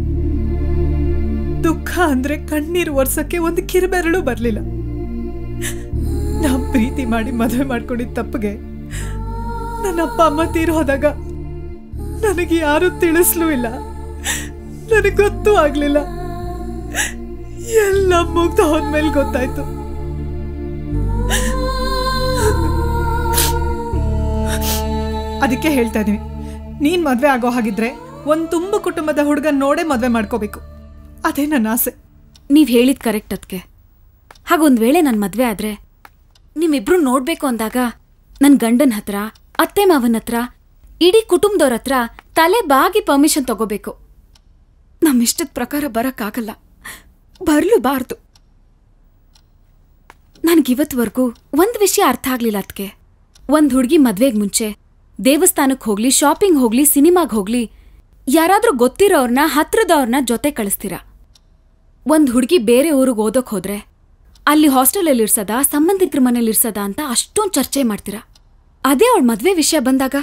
ದುಃಖ ಅಂದರೆ ಕಣ್ಣೀರು ಒರ್ಸೋಕ್ಕೆ ಒಂದು ಕಿರುಬೆರಳು ಬರಲಿಲ್ಲ. ನಾವು ಪ್ರೀತಿ ಮಾಡಿ ಮದುವೆ ಮಾಡ್ಕೊಂಡಿದ್ದ ತಪ್ಪಿಗೆ ನನ್ನ ಅಪ್ಪ ಅಮ್ಮ ತೀರಿ ಹೋದಾಗ ನನಗೆ ಯಾರೂ ತಿಳಿಸ್ಲೂ ಇಲ್ಲ, ನನಗೆ ಗೊತ್ತೂ ಆಗಲಿಲ್ಲ. ಎಲ್ಲ ಮುಗ್ದು ಹೋದ್ಮೇಲೆ ಗೊತ್ತಾಯ್ತು. ಅದಕ್ಕೆ ಹೇಳ್ತಾ ಇದೀನಿ, ನೀನ್ ಮದ್ವೆ ಆಗೋ ಹಾಗಿದ್ರೆ ಒಂದು ತುಂಬ ಕುಟುಂಬದ ಹುಡುಗನ್ ನೋಡೇ ಮದ್ವೆ ಮಾಡ್ಕೋಬೇಕು. ಅದೇ ನನ್ನ ಆಸೆ. ನೀವ್ ಹೇಳಿದ್ ಕರೆಕ್ಟ್. ಅದಕ್ಕೆ ಹಾಗೊಂದ್ ವೇಳೆ ನಾನು ಮದ್ವೆ ಆದ್ರೆ ನಿಮ್ಮಿಬ್ರು ನೋಡ್ಬೇಕು ಅಂದಾಗ ನನ್ ಗಂಡನ ಹತ್ರ, ಅತ್ತೆ ಮಾವನ ಹತ್ರ, ಇಡೀ ಕುಟುಂಬದವ್ರ ಹತ್ರ ತಲೆ ಬಾಗಿ ಪರ್ಮಿಷನ್ ತಗೋಬೇಕು. ನಮ್ಮ ಇಷ್ಟದ ಪ್ರಕಾರ ಬರಕ್ಕಾಗಲ್ಲ, ಬರ್ಲೂಬಾರ್ದು. ನನಗಿವತ್ವರೆಗೂ ಒಂದು ವಿಷಯ ಅರ್ಥ ಆಗ್ಲಿಲ್ಲ ಅದಕ್ಕೆ. ಒಂದು ಹುಡುಗಿ ಮದ್ವೆಗೆ ಮುಂಚೆ ದೇವಸ್ಥಾನಕ್ಕೆ ಹೋಗ್ಲಿ, ಶಾಪಿಂಗ್ ಹೋಗ್ಲಿ, ಸಿನಿಮಾಗ್ ಹೋಗ್ಲಿ, ಯಾರಾದ್ರೂ ಗೊತ್ತಿರೋರ್ನ, ಹತ್ರದವ್ರನ್ನ ಜೊತೆ ಕಳಿಸ್ತೀರ. ಒಂದು ಹುಡುಗಿ ಬೇರೆ ಊರಿಗೆ ಓದೋಕ್ ಹೋದ್ರೆ ಅಲ್ಲಿ ಹಾಸ್ಟೆಲಲ್ಲಿ ಇರ್ಸದ, ಸಂಬಂಧಿಕರ ಮನೇಲಿ ಇರ್ಸದ ಅಂತ ಅಷ್ಟೊಂದು ಚರ್ಚೆ ಮಾಡ್ತೀರಾ. ಅದೇ ಅವಳ ಮದ್ವೆ ವಿಷಯ ಬಂದಾಗ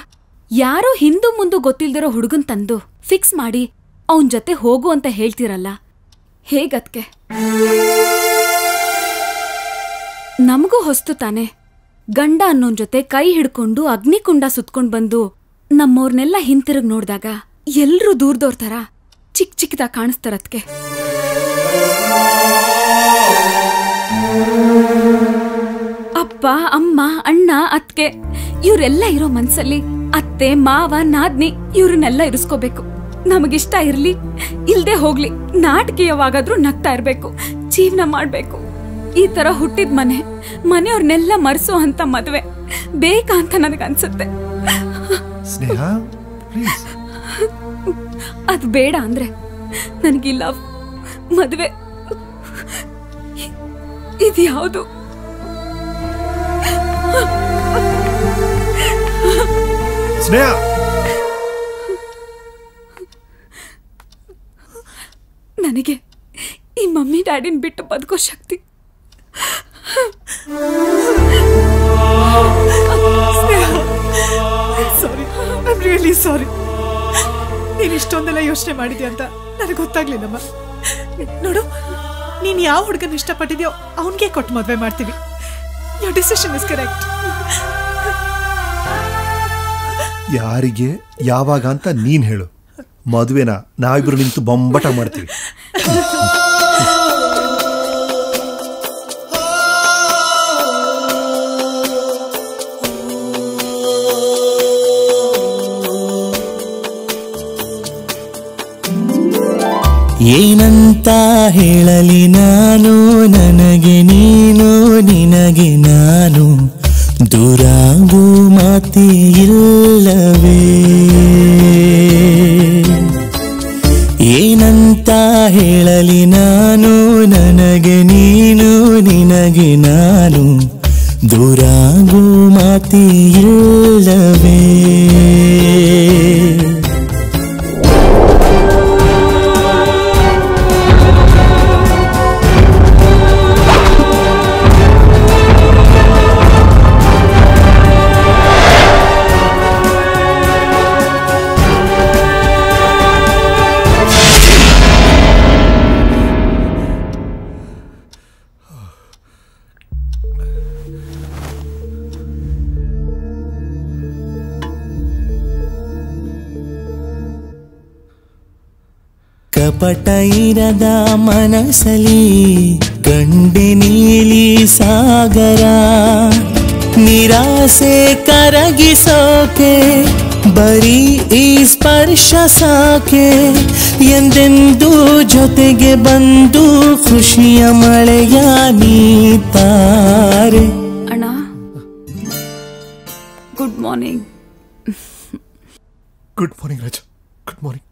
ಯಾರೋ ಹಿಂದೂ ಮುಂದೂ ಗೊತ್ತಿಲ್ದಿರೋ ಹುಡುಗನ್ ತಂದು ಫಿಕ್ಸ್ ಮಾಡಿ ಅವನ್ ಜೊತೆ ಹೋಗು ಅಂತ ಹೇಳ್ತೀರಲ್ಲ, ಹೇಗದ್ಕೆ? ನಮಗೂ ಹೊಸ್ತು ತಾನೆ. ಗಂಡ ಅನ್ನೋನ್ ಜೊತೆ ಕೈ ಹಿಡ್ಕೊಂಡು ಅಗ್ನಿಕುಂಡ ಸುತ್ಕೊಂಡ್ ಬಂದು ನಮ್ಮವ್ರನ್ನೆಲ್ಲ ಹಿಂತಿರುಗ್ ನೋಡ್ದಾಗ ಎಲ್ರೂ ದೂರದವ್ರ ಥರ ಚಿಕ್ಕ ಚಿಕ್ಕದಾಗ ಕಾಣಿಸ್ತಾರದ್ಕೆ. ಅಪ್ಪ, ಅಮ್ಮ, ಅಣ್ಣ, ಅತ್ಗೆ ಇವರೆಲ್ಲ ಇರೋ ಮನ್ಸಲ್ಲಿ ಅತ್ತೆ, ಮಾವ, ನಾದ್ನಿ ಇವ್ರನ್ನೆಲ್ಲ ಇರಿಸ್ಕೋಬೇಕು. ನಮಗಿಷ್ಟ ಇರ್ಲಿ ಇಲ್ದೆ ಹೋಗ್ಲಿ, ನಾಟಕೀಯವಾಗಾದ್ರೂ ನಗ್ತಾ ಇರ್ಬೇಕು, ಜೀವನ ಮಾಡ್ಬೇಕು. ಈ ತರ ಹುಟ್ಟಿದ ಮನೆಯವ್ರನ್ನೆಲ್ಲ ಮರೆಸೋ ಅಂತ ಮದ್ವೆ ಬೇಕಾ ಅಂತ ನನಗನ್ಸುತ್ತೆ. ಅದ್ ಬೇಡ ಅಂದ್ರೆ ನನಗೆ ಲವ್, ಮದ್ವೆ ಇದ್ಯಾವುದು? ಸ್ನೇಹ, ನನಗೆ ಈ ಮಮ್ಮಿ ಡ್ಯಾಡಿನ ಬಿಟ್ಟು ಬದುಕೋ ಶಕ್ತಿ. ಸಾರಿ, ಐ ಆಮ್ ರಿಯಲಿ ಸಾರಿ. ನೀನು ಇಷ್ಟೊಂದೆಲ್ಲ ಯೋಚನೆ ಮಾಡಿದ್ಯಾ ಅಂತ ನನಗೆ ಗೊತ್ತಾಗ್ಲಿಲ್ಲಮ್ಮ. ನೋಡು, ನೀನು ಯಾವ ಹುಡುಗನ ಇಷ್ಟಪಟ್ಟಿದ್ಯೋ ಅವನಿಗೆ ಕೊಟ್ಟು ಮದುವೆ ಮಾಡ್ತೀವಿ. Your decision is correct. ಯಾರಿಗೆ ಯಾವಾಗ ಅಂತ ನೀನ್ ಹೇಳು. ಮದುವೆನ ನಾವಿಬ್ರು ನಿಂತು ಬೊಂಬಟ ಮಾಡ್ತೀವಿ. ಏನಂತ ಹೇಳಲಿ ನಾನು, ನನಗೆ ನೀನು, ನಿನಗೆ ನಾನು, ದೂರಾಗೂ ಮಾತೇ ಇಲ್ಲವೇ? ಏನಂತ ಹೇಳಲಿ ನಾನು, ನನಗೆ ನೀನು, ನಿನಗೆ ನಾನು, ದೂರಾಗೂ ಮಾತೇ ಇಲ್ಲವೇ? ಕಪಟ ಇರದ ಮನಸಲಿ ಕಂಡೆ ನೀಲಿ ಸಾಗರ, ನಿರಾಸೆ ಕರಗಿಸೋಕೆ ಬರೀ ಈ ಸ್ಪರ್ಶ ಸಾಕೆ, ಎಂದೆಂದೂ ಜೊತೆಗೆ ಬಂದು ಖುಷಿಯ ಮಳೆಯ ನೀತಾರೆ. ಅಣ್ಣ, ಗುಡ್ ಮಾರ್ನಿಂಗ್. ಗುಡ್ ಮಾರ್ನಿಂಗ್ ರಾಜ, ಗುಡ್ ಮಾರ್ನಿಂಗ್.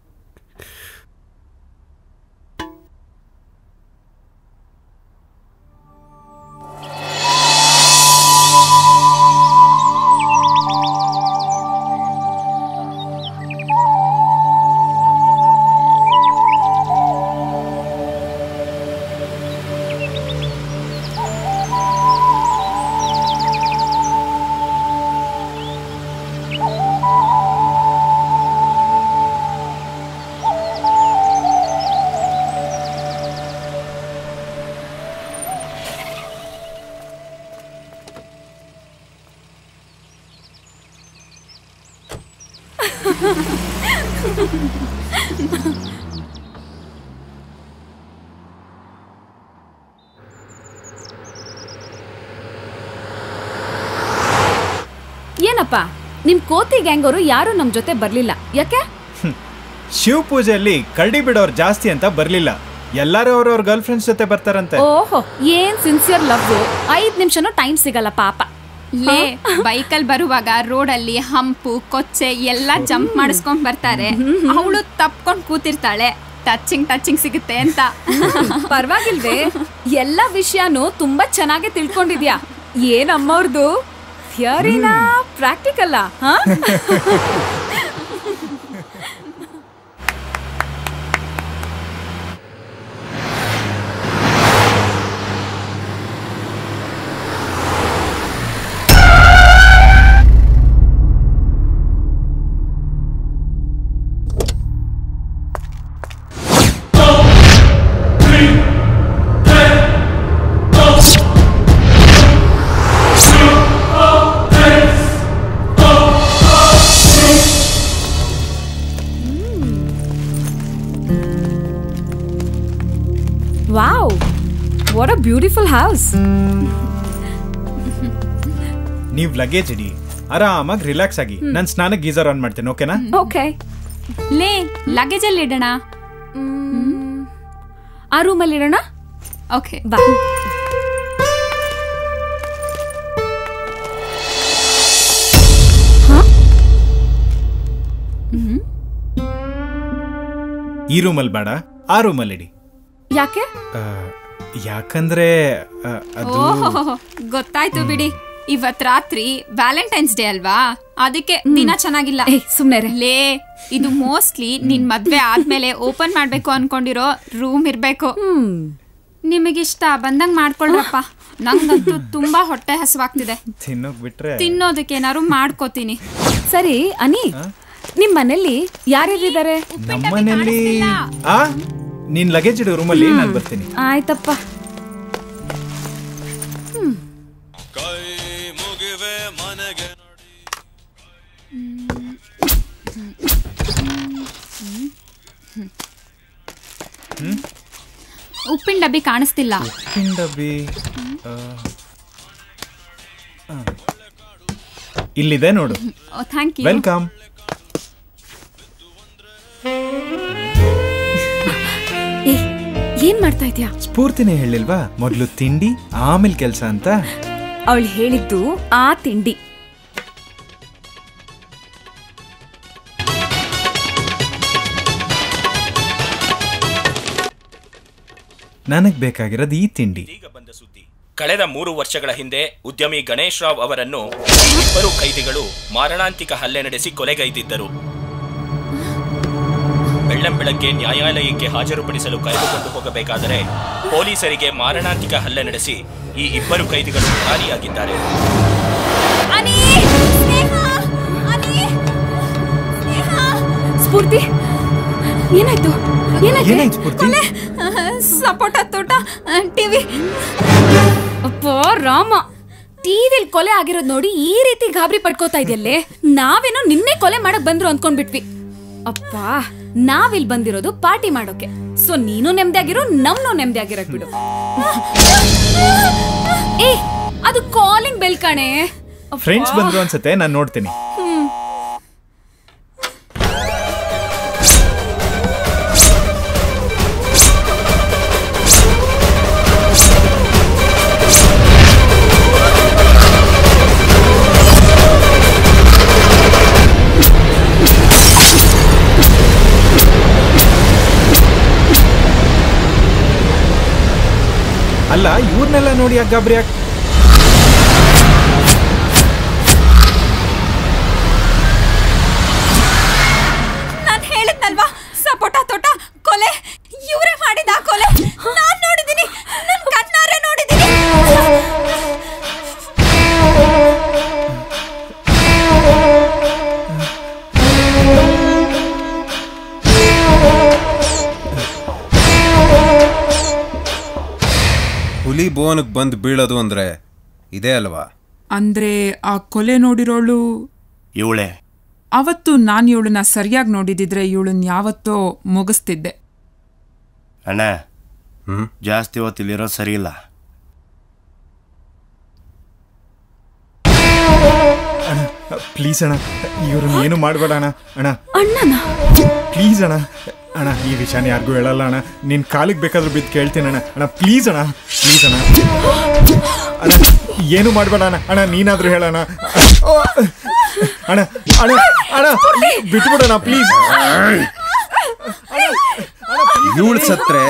ಏನಪ್ಪ, ನಿಮ್ ಕೋತಿ ಗ್ಯಾಂಗ್ ಅವರು ಯಾರು ನಮ್ ಜೊತೆ ಬರ್ಲಿಲ್ಲ, ಯಾಕೆ? ಶಿವ ಪೂಜೆಯಲ್ಲಿ ಕರಡಿ ಬಿಡೋರು ಜಾಸ್ತಿ ಅಂತ ಬರ್ಲಿಲ್ಲ. ಎಲ್ಲಾರು ಅವ್ರವ್ರ ಗರ್ಲ್ ಫ್ರೆಂಡ್ಸ್ ಜೊತೆ ಬರ್ತಾರಂತೆ. ಓಹೋ, ಏನ್ ಸಿನ್ಸಿಯರ್ ಲವ್. 5 ನಿಮಿಷನೂ ಟೈಮ್ ಸಿಗಲ್ಲ ಪಾಪ. ಲೇ, ಬೈಕಲ್ ಬರುವಾಗ ರೋಡಲ್ಲಿ ಹಂಪು, ಕೊಚ್ಚೆ ಎಲ್ಲ ಜಂಪ್ ಮಾಡಿಸ್ಕೊಂಡ್ ಬರ್ತಾರೆ. ಅವಳು ತಪ್ಕೊಂಡ್ ಕೂತಿರ್ತಾಳೆ. ಟಚಿಂಗ್ ಸಿಗುತ್ತೆ ಅಂತ. ಪರವಾಗಿಲ್ವೇ, ಎಲ್ಲ ವಿಷಯನೂ ತುಂಬಾ ಚೆನ್ನಾಗಿ ತಿಳ್ಕೊಂಡಿದ್ಯಾ. ಏನಮ್ಮವ್ರದು ಥಿಯರಿನಾ ಪ್ರಾಕ್ಟಿಕಲ್ಲ? Wow, what a beautiful house. ನೀವ್ ಲಗೇಜ್ ಇಡಿ, ಆರಾಮಾಗಿ ರಿಲ್ಯಾಕ್ಸ್ ಆಗಿ. ನಾನು ಸ್ನಾನಕ್ಕೆ ಗೀಸರ್ ಆನ್ ಮಾಡ್ತೇನೆ, ಓಕೆನಾ? ಓಕೆ. ಲೇ, ಲಗೇಜ್ ಅಲ್ಲಿ ಇಡೋಣ. ಆ ರೂಮಲ್ಲಿ ಇಡೋಣ. ಓಕೆ, ಬಾ. ಈ ರೂಮಲ್ಲಿ ಬೇಡ, ಆ ರೂಮಲ್ಲಿ ಇಡಿ. ಯಾಕೆ? ಯಾಕಂದ್ರೆ ಅದು ಗೊತ್ತಾಯ್ತು ಬಿಡಿ. ಇವತ್ ರಾತ್ರಿ ವ್ಯಾಲೆಂಟೈನ್ಸ್ ಡೇ ಅಲ್ವಾ, ಅದಕ್ಕೆ ದಿನ ಚೆನ್ನಾಗಿಲ್ಲ. ಸುಮ್ನೆ ಲೇ, ಇದು ಮೋಸ್ಟ್ಲಿ ನಿನ್ ಮದ್ವೆ ಆದ್ಮೇಲೆ ಓಪನ್ ಮಾಡ್ಬೇಕು ಅನ್ಕೊಂಡಿರೋ ರೂಮ್ ಇರ್ಬೇಕು. ನಿಮಗಿಷ್ಟ ಬಂದಂಗ್ ಮಾಡ್ಕೊಳ್ರಪ್ಪ. ನಂಗಂತೂ ತುಂಬಾ ಹೊಟ್ಟೆ ಹಸುವಾಗ್ತಿದೆ. ತಿನ್ನೋದಕ್ಕೆ ಏನಾರು ಮಾಡ್ಕೋತೀನಿ. ಸರಿ ಅನಿ, ನಿಮ್ ಮನೇಲಿ ಯಾರ್ಯಾರಿದ್ದಾರೆ? ನಮ್ಮನೇಲಿ ನೀನ್ ಲಗೇಜ್ ಇಡು ರೂಮಲ್ಲಿ, ನಾನು ಬರ್ತೀನಿ. ಆಯ್ತಪ್ಪ. ಉಪ್ಪಿನ ಡಬ್ಬಿ ಕಾಣಿಸ್ತಿಲ್ಲ. ಉಪ್ಪಿನ ಡಬ್ಬಿ ಇಲ್ಲಿದೆ ನೋಡು. Thank you. ವೆಲ್ಕಮ್. ಏನ್ ಮಾಡ್ತಾ ಇದ್ಯಾ? ಸ್ಫೂರ್ತಿನೇ ಹೇಳಿಲ್ವಾ ಮೊದ್ಲು ತಿಂಡಿ ಆಮೇಲೆ ಕೆಲ್ಸ ಅಂತ? ಅವಳು ಹೇಳಿದ್ದು ಆ ತಿಂಡಿ. ನನಗ್ ಬೇಕಾಗಿರೋದು ಈ ತಿಂಡಿ. ಕಳೆದ 3 ವರ್ಷಗಳ ಹಿಂದೆ ಉದ್ಯಮಿ ಗಣೇಶ್ ರಾವ್ ಅವರನ್ನು ಇಬ್ಬರು ಖೈದಿಗಳು ಮಾರಣಾಂತಿಕ ಹಲ್ಲೆ ನಡೆಸಿ ಕೊಲೆಗೈದಿದ್ದರು. ಬೆಳ್ಳಂಬೆಳಗ್ಗೆ ನ್ಯಾಯಾಲಯಕ್ಕೆ ಹಾಜರುಪಡಿಸಲು ಕರೆದುಕೊಂಡು ಹೋಗಬೇಕಾದರೆ ಪೊಲೀಸರಿಗೆ ಮಾರಣಾಂತಿಕ ಹಲ್ಲೆ ನಡೆಸಿ ಈ ಇಬ್ಬರು ಖೈದಿಗಳು ಪರಾರಿಯಾಗಿದ್ದಾರೆ. ಸ್ಫೂರ್ತಿ, ಏನಾಯ್ತು? ಏನಾಯ್ತು ಸ್ಫೂರ್ತಿ? ಸಪೋಟ ತೋಟ ಟಿವಿ. ಅಪ್ಪ ರಾಮ, ಟಿವಿಲ್ ಕೊಲೆ ಆಗಿರೋದ್ ನೋಡಿ ಈ ರೀತಿ ಗಾಬರಿ ಪಡ್ಕೋತಾ ಇದೆಯಲ್ಲೇ. ನಾವೇನೋ ನಿನ್ನೆ ಕೊಲೆ ಮಾಡಕ್ ಬಂದ್ರು ಅನ್ಕೊಂಡ್ಬಿಟ್ವಿ. ಅಪ್ಪ, ನಾವಿಲ್ ಬಂದಿರೋದು ಪಾರ್ಟಿ ಮಾಡೋಕೆ. ಸೊ ನೀನು ನೆಮ್ಮದಿಯಾಗಿರೋ, ನಮ್ನು ನೆಮ್ಮದಿಯಾಗಿರಕ್ ಬಿಡು. ಏ, ಅದು ಕಾಲಿಂಗ್ ಬೆಲ್ ಕಣೆ. ಫ್ರೆಂಡ್ಸ್ ಬಂದ್ರು ಅನ್ಸುತ್ತೆ, ನಾನು ನೋಡ್ತೀನಿ. ಅಲ್ಲ, ಇವ್ರನ್ನೆಲ್ಲ ನೋಡಿ ಯಾಕೆ ಗಾಬರಿ ಯಾಕೆ? ನಾನು ಹೇಳಿದ್ನಲ್ವಾ, ಸಪೋಟ ತೋಟ ಕೊಲೆ ಇವರೇ ಮಾಡಿದ ಕೊಲೆ. ನಾನು ನೋಡಿದ್ದೀನಿ, ನನ್ನ ಕಣ್ಣಾರೆ ನೋಡಿದ್ದೀನಿ. ಹುಲಿ ಬೋನ್ಗೆ ಬಂದು ಬೀಳೋದು ಅಂದ್ರೆ ಇದೇ ಅಲ್ವಾ? ಅಂದ್ರೆ ಆ ಕೊಲೆ ನೋಡಿರೋಳು ಇವಳೆ. ಅವತ್ತು ನಾನು ಇವಳನ್ನ ಸರಿಯಾಗಿ ನೋಡಿದಿದ್ರೆ ಇವಳನ್ನ ಯಾವತ್ತೋ ಮುಗಿಸ್ತಿದ್ದೆ. ಅಣ್ಣ, ಜಾಸ್ತಿ ಹೊತ್ತಿಲ್ಲಿರೋ ಸರಿ ಇಲ್ಲ. ಪ್ಲೀಸ್ ಅಣ್ಣ, ಇವ್ರನ್ನ ಏನು ಮಾಡಬೇಡ ಅಣ್ಣ. ಅಣ್ಣ ಅಣ್ಣನ ಪ್ಲೀಸ್ ಅಣ್ಣ. ಅಣ್ಣ, ಈ ವಿಷಯನ ಯಾರಿಗೂ ಹೇಳಲ್ಲ ಅಣ್ಣ. ನಿನ್ ಕಾಲಿಗೆ ಬೇಕಾದ್ರೂ ಬಿದ್ದು ಕೇಳ್ತೀನಿ ಅಣ್ಣ. ಅಣ್ಣ ಪ್ಲೀಸ್ ಅಣ್ಣ, ಪ್ಲೀಸ್ ಅಣ್ಣ. ಅಣ್ಣ ಏನು ಮಾಡಬೇಡ ಅಣ್ಣ. ಅಣ್ಣ ನೀನಾದ್ರೂ ಹೇಳೋಣ ಅಣ್ಣ. ಅಣ್ಣ ಅಣ್ಣ ಬಿಟ್ಬಿಡೋಣ ಪ್ಲೀಸ್. ಅಣ್ಣ ಇವಳು ಸತ್ರೆ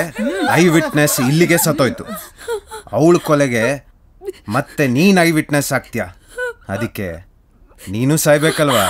ಐ ವಿಟ್ನೆಸ್ ಇಲ್ಲಿಗೆ ಸತ್ತೋಯ್ತು. ಅವಳ ಕೊಲೆಗೆ ಮತ್ತೆ ನೀನ್ ಐ ವಿಟ್ನೆಸ್ ಆಗ್ತೀಯ. ಅದಕ್ಕೆ ನೀನು ಸಾಯ್ಬೇಕಲ್ವಾ?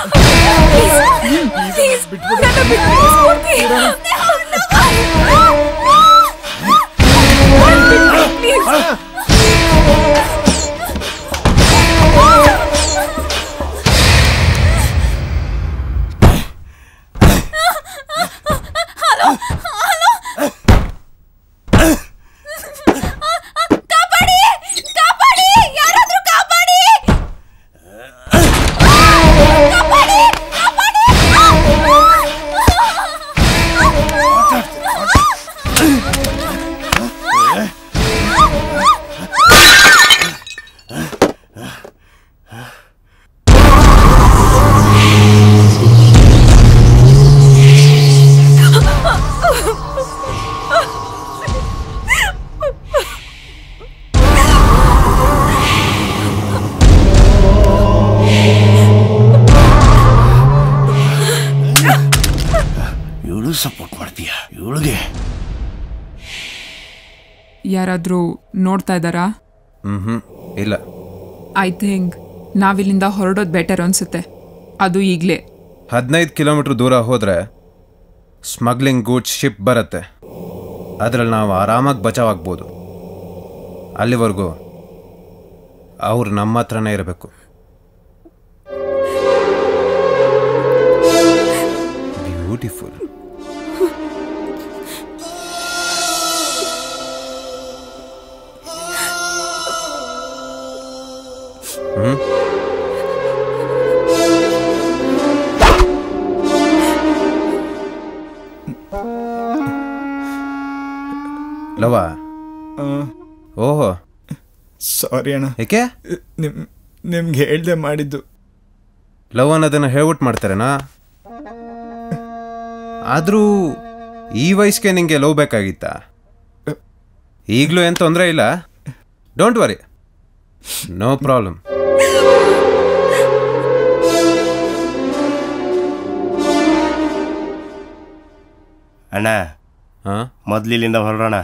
ಸಪೋರ್ಟ್ ಮಾಡ್ತೀಯ ಇವಳಿಗೆ? ಯಾರಾದ್ರೂ ನೋಡ್ತಾ ಇದ್ದಾರಾ? ಇಲ್ಲ. ಐ ಥಿಂಕ್ ನಾವಿಲ್ಲಿಂದ ಹೊರಡೋದು ಬೆಟರ್ ಅನ್ಸುತ್ತೆ. ಅದು ಈಗಲೇ 15 ಕಿಲೋಮೀಟರ್ ದೂರ ಹೋದ್ರೆ ಸ್ಮಗ್ಲಿಂಗ್ ಗೂಡ್ಸ್ ಶಿಪ್ ಬರುತ್ತೆ. ಅದ್ರಲ್ಲಿ ನಾವು ಆರಾಮಾಗಿ ಬಚಾವಾಗ್ಬೋದು. ಅಲ್ಲಿವರೆಗೂ ಅವ್ರು ನಮ್ಮ ಹತ್ರನೇ ಇರಬೇಕು. ಬ್ಯೂಟಿಫುಲ್. ಲವ. ಓಹೋ ಸಾರಿ ಅಣ್ಣ. ಏಕೆ? ನಿಮ್ಗೆ ಹೇಳ್ದೆ ಮಾಡಿದ್ದು. ಲವ್ ಅನ್ನೋದನ್ನ ಹೇಳ್ಬಿಟ್ಟು ಮಾಡ್ತಾರೇನಾ? ಆದ್ರೂ ಈ ವಯಸ್ಸಿಗೆ ನಿಂಗೆ ಲವ್ ಬೇಕಾಗಿತ್ತಾ? ಈಗಲೂ ಏನು ತೊಂದರೆ ಇಲ್ಲ. Don't worry, no problem. ಅಣ್ಣ, ಮೊದ್ಲಿಲ್ಲಿಂದ ಹೊರಡೋಣ.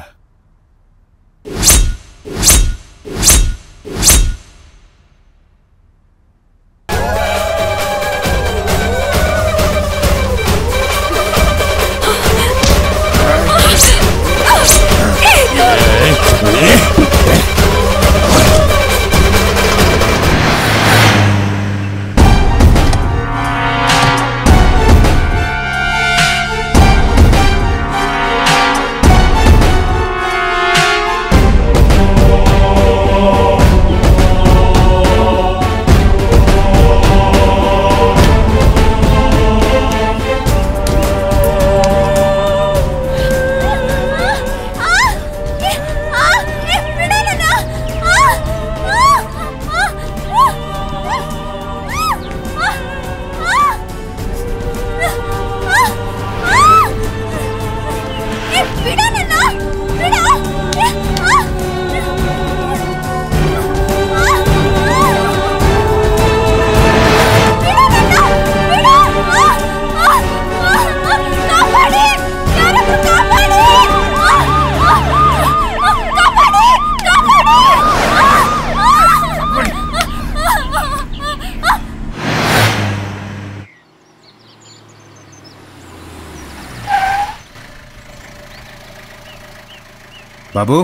ಬಾಬು,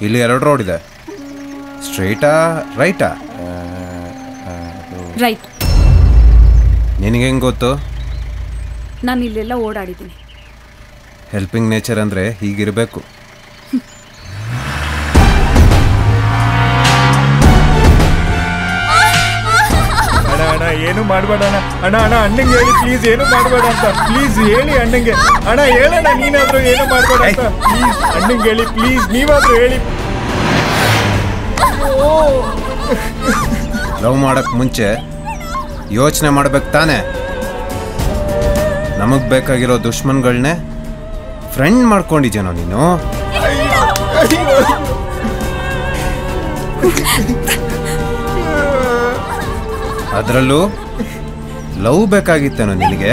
ಇಲ್ಲಿ 2 ರೋಡ್ ಇದೆ. ಸ್ಟ್ರೈಟಾ ರೈಟಾ? ರೈಟ್. ನಿನಗೆ ಹೆಂಗೆ ಗೊತ್ತು? ನಾನು ಇಲ್ಲೆಲ್ಲ ಓಡಾಡಿದ್ದೀನಿ. ಹೆಲ್ಪಿಂಗ್ ನೇಚರ್ ಅಂದರೆ ಹೀಗಿರಬೇಕು. ಅಣ್ಣ ಏನು ಮಾಡಬೇಡ ಅಣ್ಣ. ಅಣ್ಣ ಅಣ್ಣ ಅಣ್ಣಂಗೆ ಹೇಳಿ ಪ್ಲೀಸ್, ಏನು ಮಾಡಬೇಡ ಅಂತ. ಪ್ಲೀಸ್ ಹೇಳಿ ಅಣ್ಣಂಗೆ. ಅಣ್ಣ ಹೇಳಣ್ಣ, ನೀನಾದ್ರೂ ಏನು ಮಾಡಬೇಡ ಅಂತ. ಪ್ಲೀಸ್ ಅಣ್ಣಂಗೆ ಹೇಳಿ ಪ್ಲೀಸ್, ನೀವಾದ್ರೂ ಹೇಳಿ. ಲವ್ ಮಾಡಕ್ ಮುಂಚೆ ಯೋಚನೆ ಮಾಡ್ಬೇಕು ತಾನೆ. ನಮಗ್ ಬೇಕಾಗಿರೋ ದುಶ್ಮನ್ಗಳನ್ನೇ ಫ್ರೆಂಡ್ ಮಾಡ್ಕೊಂಡಿದ್ಯೇನೋ ನೀನು. ಅದರಲ್ಲೂ ಲವ್ ಬೇಕಾಗಿತ್ತೇನೋ ನಿನಗೆ?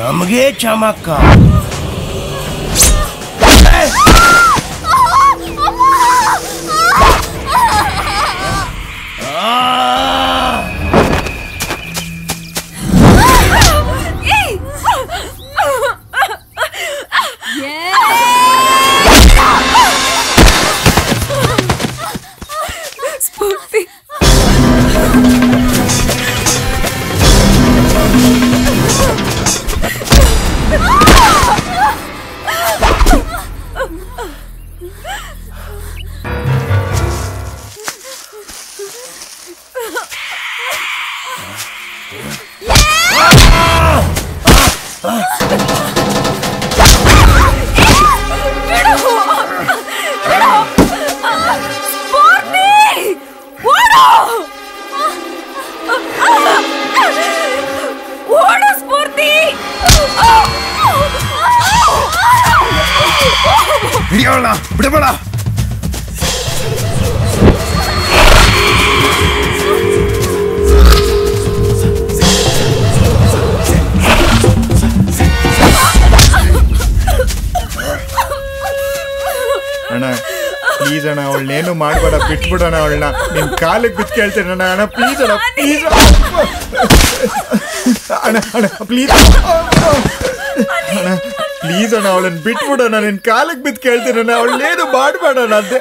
ನಮಗೆ ಚಮಕ್ಕ. ಬಿಡಬೇಡ. ಅಣ್ಣ ಪ್ಲೀಸ್ ಅಣ್ಣ, ಅವಳನ್ನೇನು ಮಾಡ್ಬೇಡ, ಬಿಟ್ಬಿಡೋಣ ಅವಳನ್ನ. ನಿನ್ ಕಾಲಿಗೆ ಬಿದ್ದು ಕೇಳ್ತೇನೆ ಅಣ್ಣ. ಅಣ್ಣ ಪ್ಲೀಸ್ ಅಣ್ಣ, ಪ್ಲೀಸ್ ಅಣ್ಣ, ಅಣ್ಣ ಪ್ಲೀಸ್ ಅಣ್ಣ, ಪ್ಲೀಸ್ ಅಣ್ಣ, ಅವಳನ್ನ ಬಿಟ್ಬಿಡೋಣ. ನಿನ್ ಕಾಲಿಗೆ ಬಿದ್ದು ಕೇಳ್ತೇನೆ ಅಣ್ಣ, ಅವಳನ್ನೇನು ಮಾಡ್ಬೇಡ ಅಣ್ಣ ಅಂತೆ.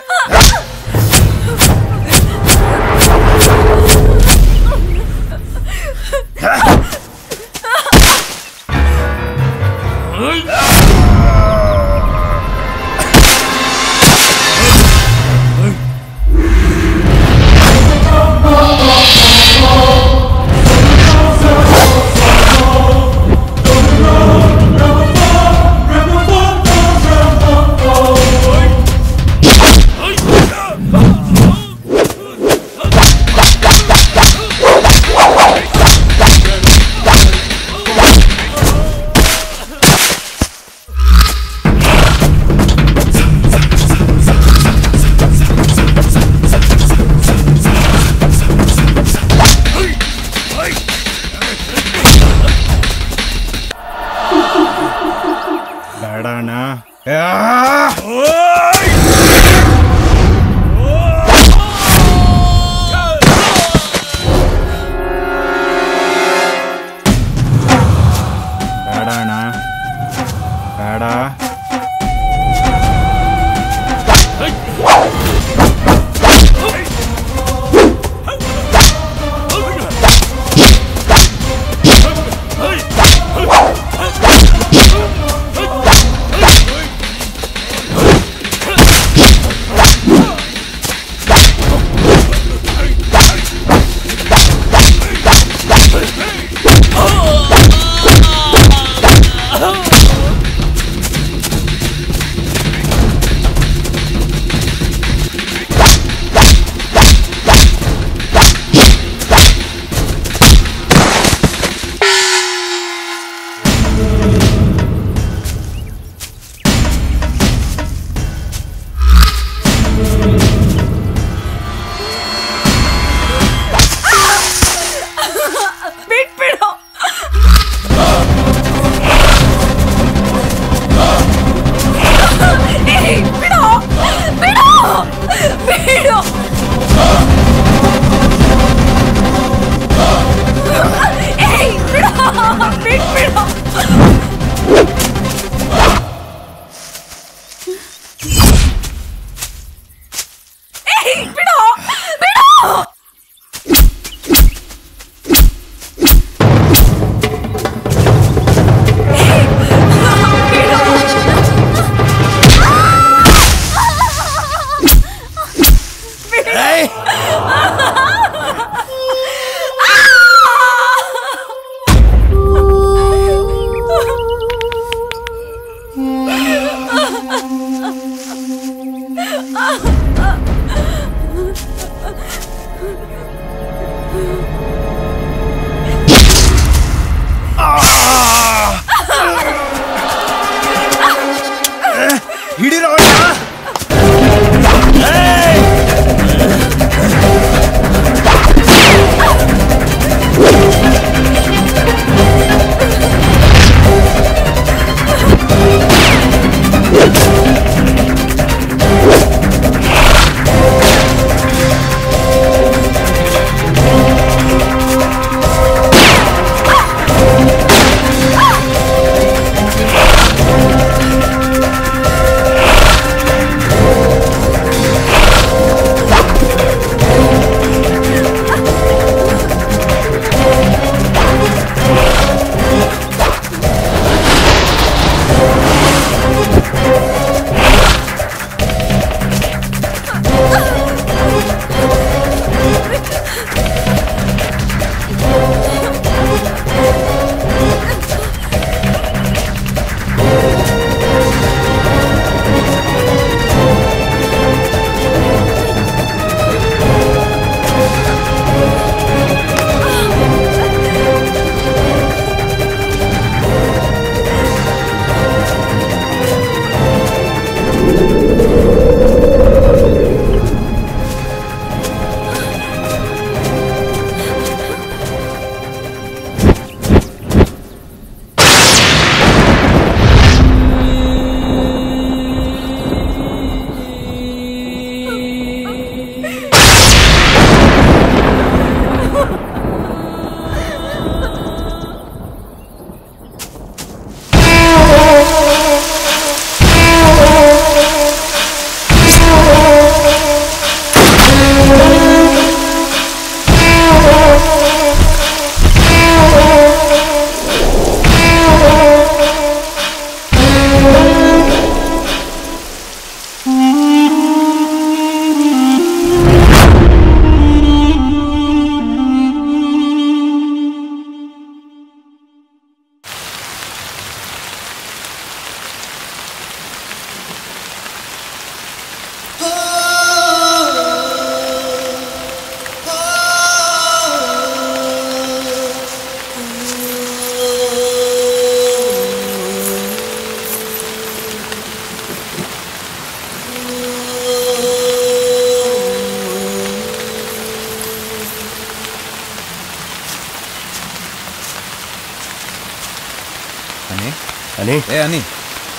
ಅನಿ ಏ ಅನಿ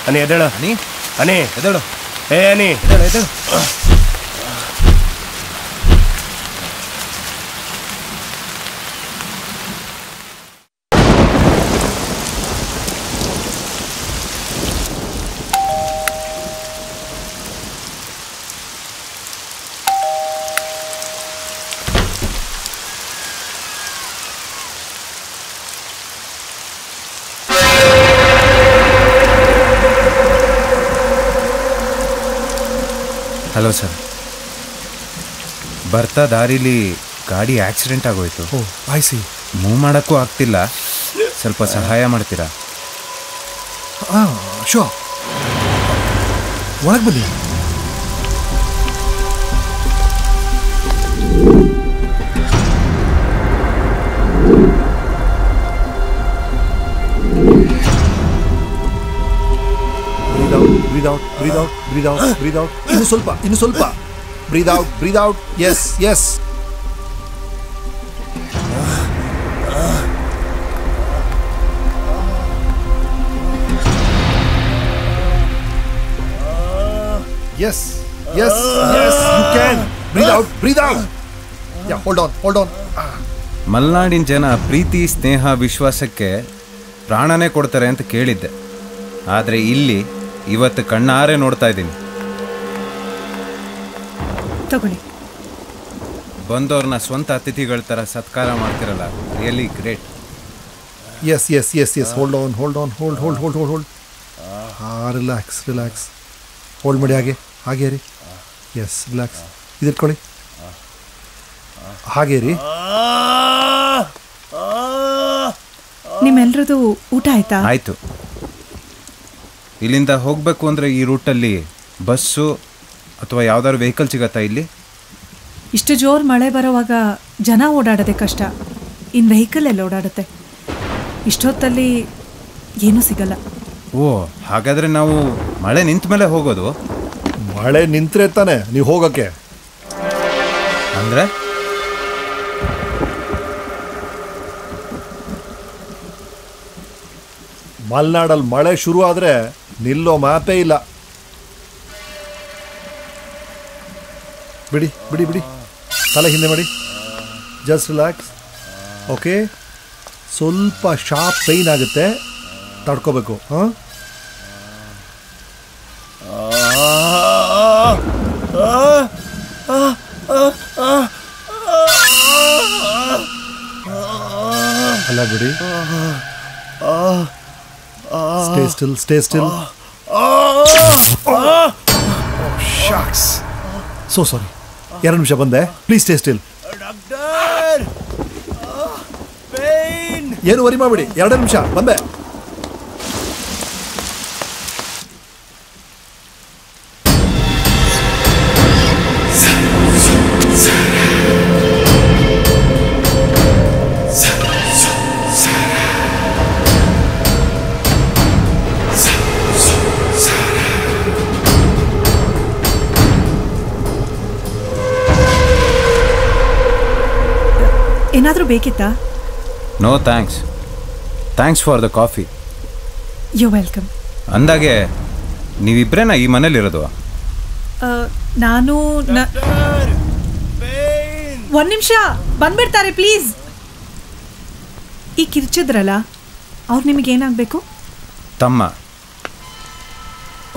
ಅನಿ ಎದ್ದೇಳು ಅನಿ ಅನಿ ಎದ್ದೇಳು ಏ ಅನಿ ಎದ್ದೇಳು ಹಲೋ ಸರ್, ಬರ್ತಾ ದಾರಿಲಿ ಗಾಡಿ ಆಕ್ಸಿಡೆಂಟ್ ಆಗೋಯ್ತು. ಆಯ್ಸಿ ಮೂವ್ ಮಾಡೋಕ್ಕೂ ಆಗ್ತಿಲ್ಲ, ಸ್ವಲ್ಪ ಸಹಾಯ ಮಾಡ್ತೀರಾ? ಶೋ ಒಳಗೆ ಬನ್ನಿ. Breathe out, breathe out, breathe out, breathe out. ಇನ್ನು ಸ್ವಲ್ಪ. Breathe out. Yes. Yes, you can. Breathe out. Yeah, hold on. ಮಲೆನಾಡಿನ ಜನ ಪ್ರೀತಿ, ಸ್ನೇಹ, ವಿಶ್ವಾಸಕ್ಕೆ ಪ್ರಾಣನೇ ಕೊಡ್ತಾರೆ ಅಂತ ಕೇಳಿದ್ದೆ. ಆದರೆ ಇಲ್ಲಿ ಇವತ್ತು ಕಣ್ಣಾರೆ ನೋಡ್ತಾ ಇದ್ದೀನಿ. ತಗೊಳ್ಳಿ. ಬಂದವ್ರನ್ನ ಸ್ವಂತ ಅತಿಥಿಗಳ ಥರ ಸತ್ಕಾರ ಮಾಡ್ತಿರಲ್ಲ, really great. Yes. Hold on. Relax. Hold ಮಾಡಿ, ಹಾಗೆ ರೀ. S, relax. ಇದಿಟ್ಕೊಳ್ಳಿ, ಹಾಗೆ ರೀ. ನಿಮ್ಮೆಲ್ರದ್ದು ಊಟ ಆಯ್ತಾ? ಆಯಿತು. ಇಲ್ಲಿಂದ ಹೋಗಬೇಕು ಅಂದರೆ ಈ ರೂಟಲ್ಲಿ ಬಸ್ಸು ಅಥವಾ ಯಾವ್ದಾದ್ರು ವೆಹಿಕಲ್ ಸಿಗತ್ತಾ ಇಲ್ಲಿ? ಇಷ್ಟು ಜೋರು ಮಳೆ ಬರೋವಾಗ ಜನ ಓಡಾಡೋದೆ ಕಷ್ಟ, ಇನ್ನು ವೆಹಿಕಲ್ ಎಲ್ಲ ಓಡಾಡುತ್ತೆ. ಇಷ್ಟೊತ್ತಲ್ಲಿ ಏನೂ ಸಿಗಲ್ಲ. ಓ, ಹಾಗಾದರೆ ನಾವು ಮಳೆ ನಿಂತ ಮೇಲೆ ಹೋಗೋದು? ಮಳೆ ನಿಂತರೆ ತಾನೆ ನೀವು ಹೋಗೋಕ್ಕೆ. ಅಂದರೆ ಮಲೆನಾಡಲ್ಲಿ ಮಳೆ ಶುರು ಆದರೆ ನಿಲ್ಲೋ ಮ್ಯಾಪೇ ಇಲ್ಲ. ಬಿಡಿ, ತಲೆ ಹಿಂದೆ ಮಾಡಿ. Just relax. ಓಕೆ, ಸ್ವಲ್ಪ ಶಾರ್ಪ್ ಪೈನ್ ಆಗುತ್ತೆ, ತಡ್ಕೋಬೇಕು. ಅಲ್ಲ ಬಿಡಿ. Stay still. Shucks. So sorry. 2 ನಿಮಿಷ ಬಂದೆ. Please stay still. ಏನು ವರಿ ಮಾಡಬೇಡಿ. 2 ನಿಮಿಷ ಬಂದೆ. ಏನಾದರೂ ಬೇಕಿತ್ತಾ? No thanks for the coffee. You welcome. ಅಂದಾಗೆ ನೀವಿಬ್ರೇನಾ ಈ ಮನೇಲಿರೋದು? ನಾನು 1 ನಿಮಿಷ ಬಂದ್ಬಿಡ್ತಾರೆ ಪ್ಲೀಸ್. ಈ ಕಿರ್ಚಿದ್ರಲ್ಲ, ಅವ್ರು ನಿಮಗೇನಾಗಬೇಕು? ತಮ್ಮ.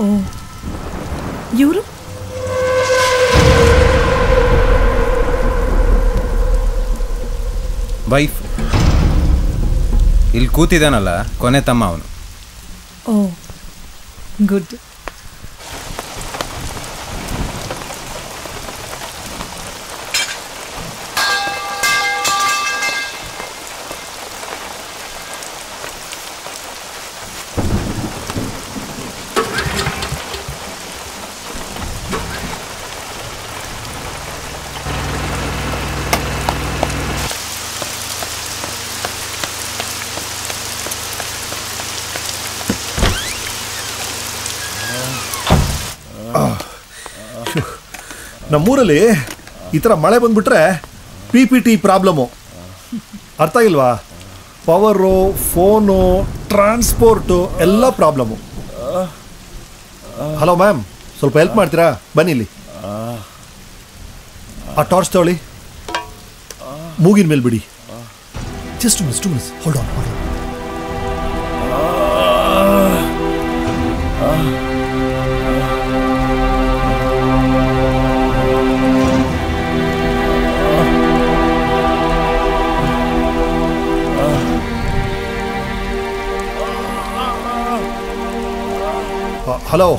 ಓ, ಇವರು? ವೈಫ್. ಇಲ್ಲಿ ಕೂತಿದ್ದಾನಲ್ಲ, ಕೊನೆ ತಮ್ಮ ಅವನು. Oh, good. ನಮ್ಮೂರಲ್ಲಿ ಈ ಥರ ಮಳೆ ಬಂದ್ಬಿಟ್ರೆ PPT ಪ್ರಾಬ್ಲಮ್ಮು. ಅರ್ಥ ಆಗಿಲ್ವಾ? ಪವರು, ಫೋನು, ಟ್ರಾನ್ಸ್ಪೋರ್ಟು ಎಲ್ಲ ಪ್ರಾಬ್ಲಮ್ಮು. ಹಲೋ ಮ್ಯಾಮ್, ಸ್ವಲ್ಪ ಹೆಲ್ಪ್ ಮಾಡ್ತೀರಾ? ಬನ್ನಿ ಇಲ್ಲಿ. ಆ ಟಾರ್ಚ್ ತಗೊಳ್ಳಿ, ಮೂಗಿನ ಮೇಲೆ ಬಿಡಿ. Just miss hold on.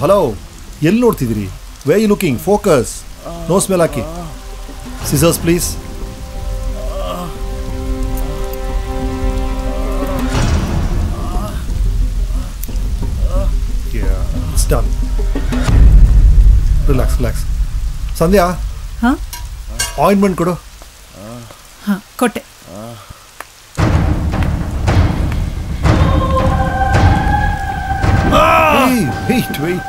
Hello, ಎಲ್ಲಿ ನೋಡ್ತಿದ್ದೀರಿ? Where you looking? Focus. Nose ಮೇಲೆ ಹಾಕಿ. Scissors please. It's done. Relax. Sandhya, appointment ಕೊಡು. ಕೊಟ್ಟೆ. Wait.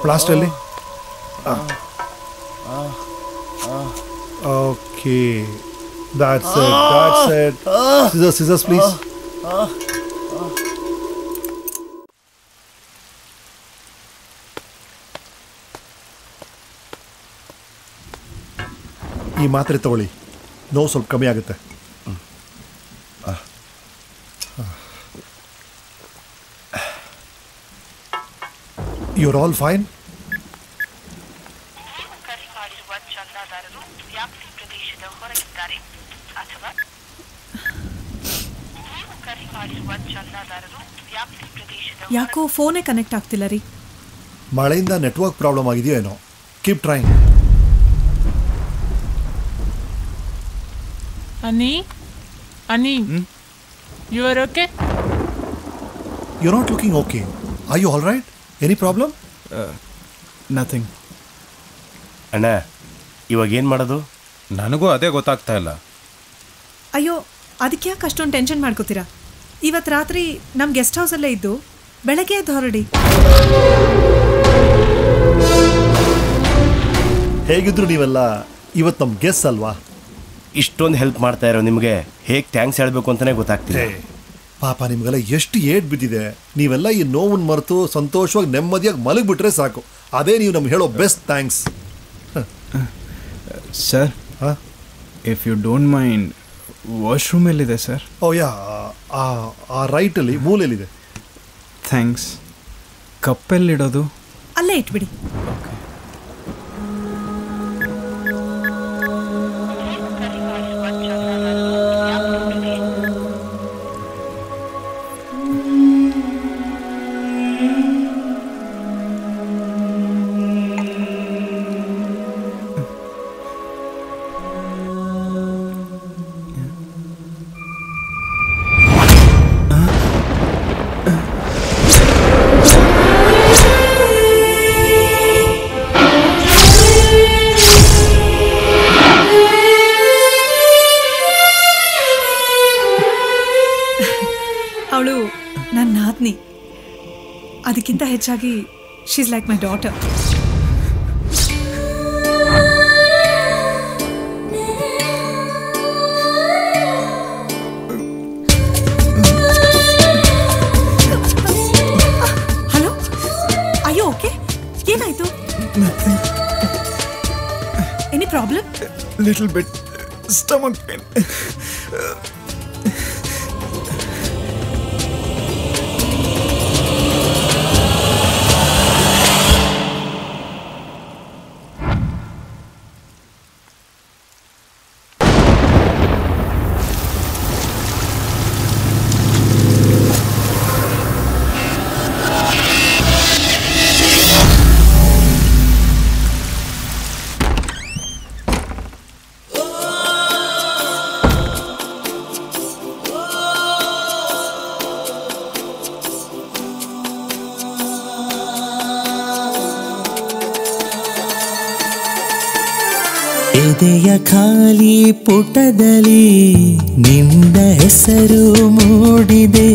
ಪ್ಲಾಸ್ಟಲ್ಲಿ. Okay, that's it. Scissors please. ಈ ಮಾತ್ರೆ ತಗೊಳ್ಳಿ, ನೋವು ಸ್ವಲ್ಪ ಕಮ್ಮಿ ಆಗುತ್ತೆ. You're all fine? ಯಾಕೋ ಫೋನೇ ಕನೆಕ್ಟ್ ಆಗ್ತಿಲ್ಲ ರೀ. ಮಳೆಯಿಂದ ನೆಟ್ವರ್ಕ್ ಪ್ರಾಬ್ಲಮ್ ಆಗಿದೆಯೋ ಏನೋ. Keep trying. Ani, you are okay? You're not looking okay. Are you all right? Any problem? Nothing. ಅಣ್ಣ, ಇವಾಗ ಏನು ಮಾಡೋದು? ನನಗೂ ಅದೇ ಗೊತ್ತಾಗ್ತಾ ಇಲ್ಲ. ಅಯ್ಯೋ, ಅದಕ್ಕೆ ಯಾಕೆ ಅಷ್ಟೊಂದು ಟೆನ್ಷನ್ ಮಾಡ್ಕೋತೀರಾ? ಇವತ್ತು ರಾತ್ರಿ ನಮ್ಮ ಗೆಸ್ಟ್ ಹೌಸಲ್ಲೇ ಇದ್ದು ಬೆಳಗ್ಗೆ ಎದ್ದು ಹೊರಡಿ. ಹೇಗಿದ್ರು ನೀವೆಲ್ಲ ಇವತ್ತು ನಮ್ಮ ಗೆಸ್ಟ್ ಅಲ್ವಾ? ಇಷ್ಟೊಂದು ಹೆಲ್ಪ್ ಮಾಡ್ತಾ ಇರೋ ನಿಮಗೆ ಹೇಗೆ ಥ್ಯಾಂಕ್ಸ್ ಹೇಳಬೇಕು ಅಂತಲೇ ಗೊತ್ತಾಗ್ತಿದೆ. ಪಾಪ ನಿಮಗೆಲ್ಲ ಎಷ್ಟು ಏಟ್ ಬಿದ್ದಿದೆ. ನೀವೆಲ್ಲ ಈ ನೋವನ್ನು ಮರೆತು ಸಂತೋಷವಾಗಿ ನೆಮ್ಮದಿಯಾಗಿ ಮಲಗಿಬಿಟ್ರೆ ಸಾಕು. ಅದೇ ನೀವು ನಮ್ಗೆ ಹೇಳೋ best thanks. Sir, if you don't mind, washroom ಎಲ್ಲಿದೆ ಸರ್? ಓ ಯಾ, ಆ ರೈಟಲ್ಲಿ ಮೂಲೆಯಲ್ಲಿದೆ. ಥ್ಯಾಂಕ್ಸ್. ಕಪ್ಪೆಲ್ಲಿಡೋದು? ಅಲ್ಲೇ ಇಟ್ಬಿಡಿ. ಅವಳು ನನ್ನ ನಾದ್ನಿ. ಅದಕ್ಕಿಂತ ಹೆಚ್ಚಾಗಿ she is like my daughter. Hello, ಅಯ್ಯೋ ಓಕೆ? ಏನಾಯ್ತು? Any problem? Little bit stomach pain. ಎದೆಯ ಖಾಲಿ ಪುಟದಲ್ಲಿ ನಿನ್ನ ಹೆಸರು ಮೂಡಿದೆ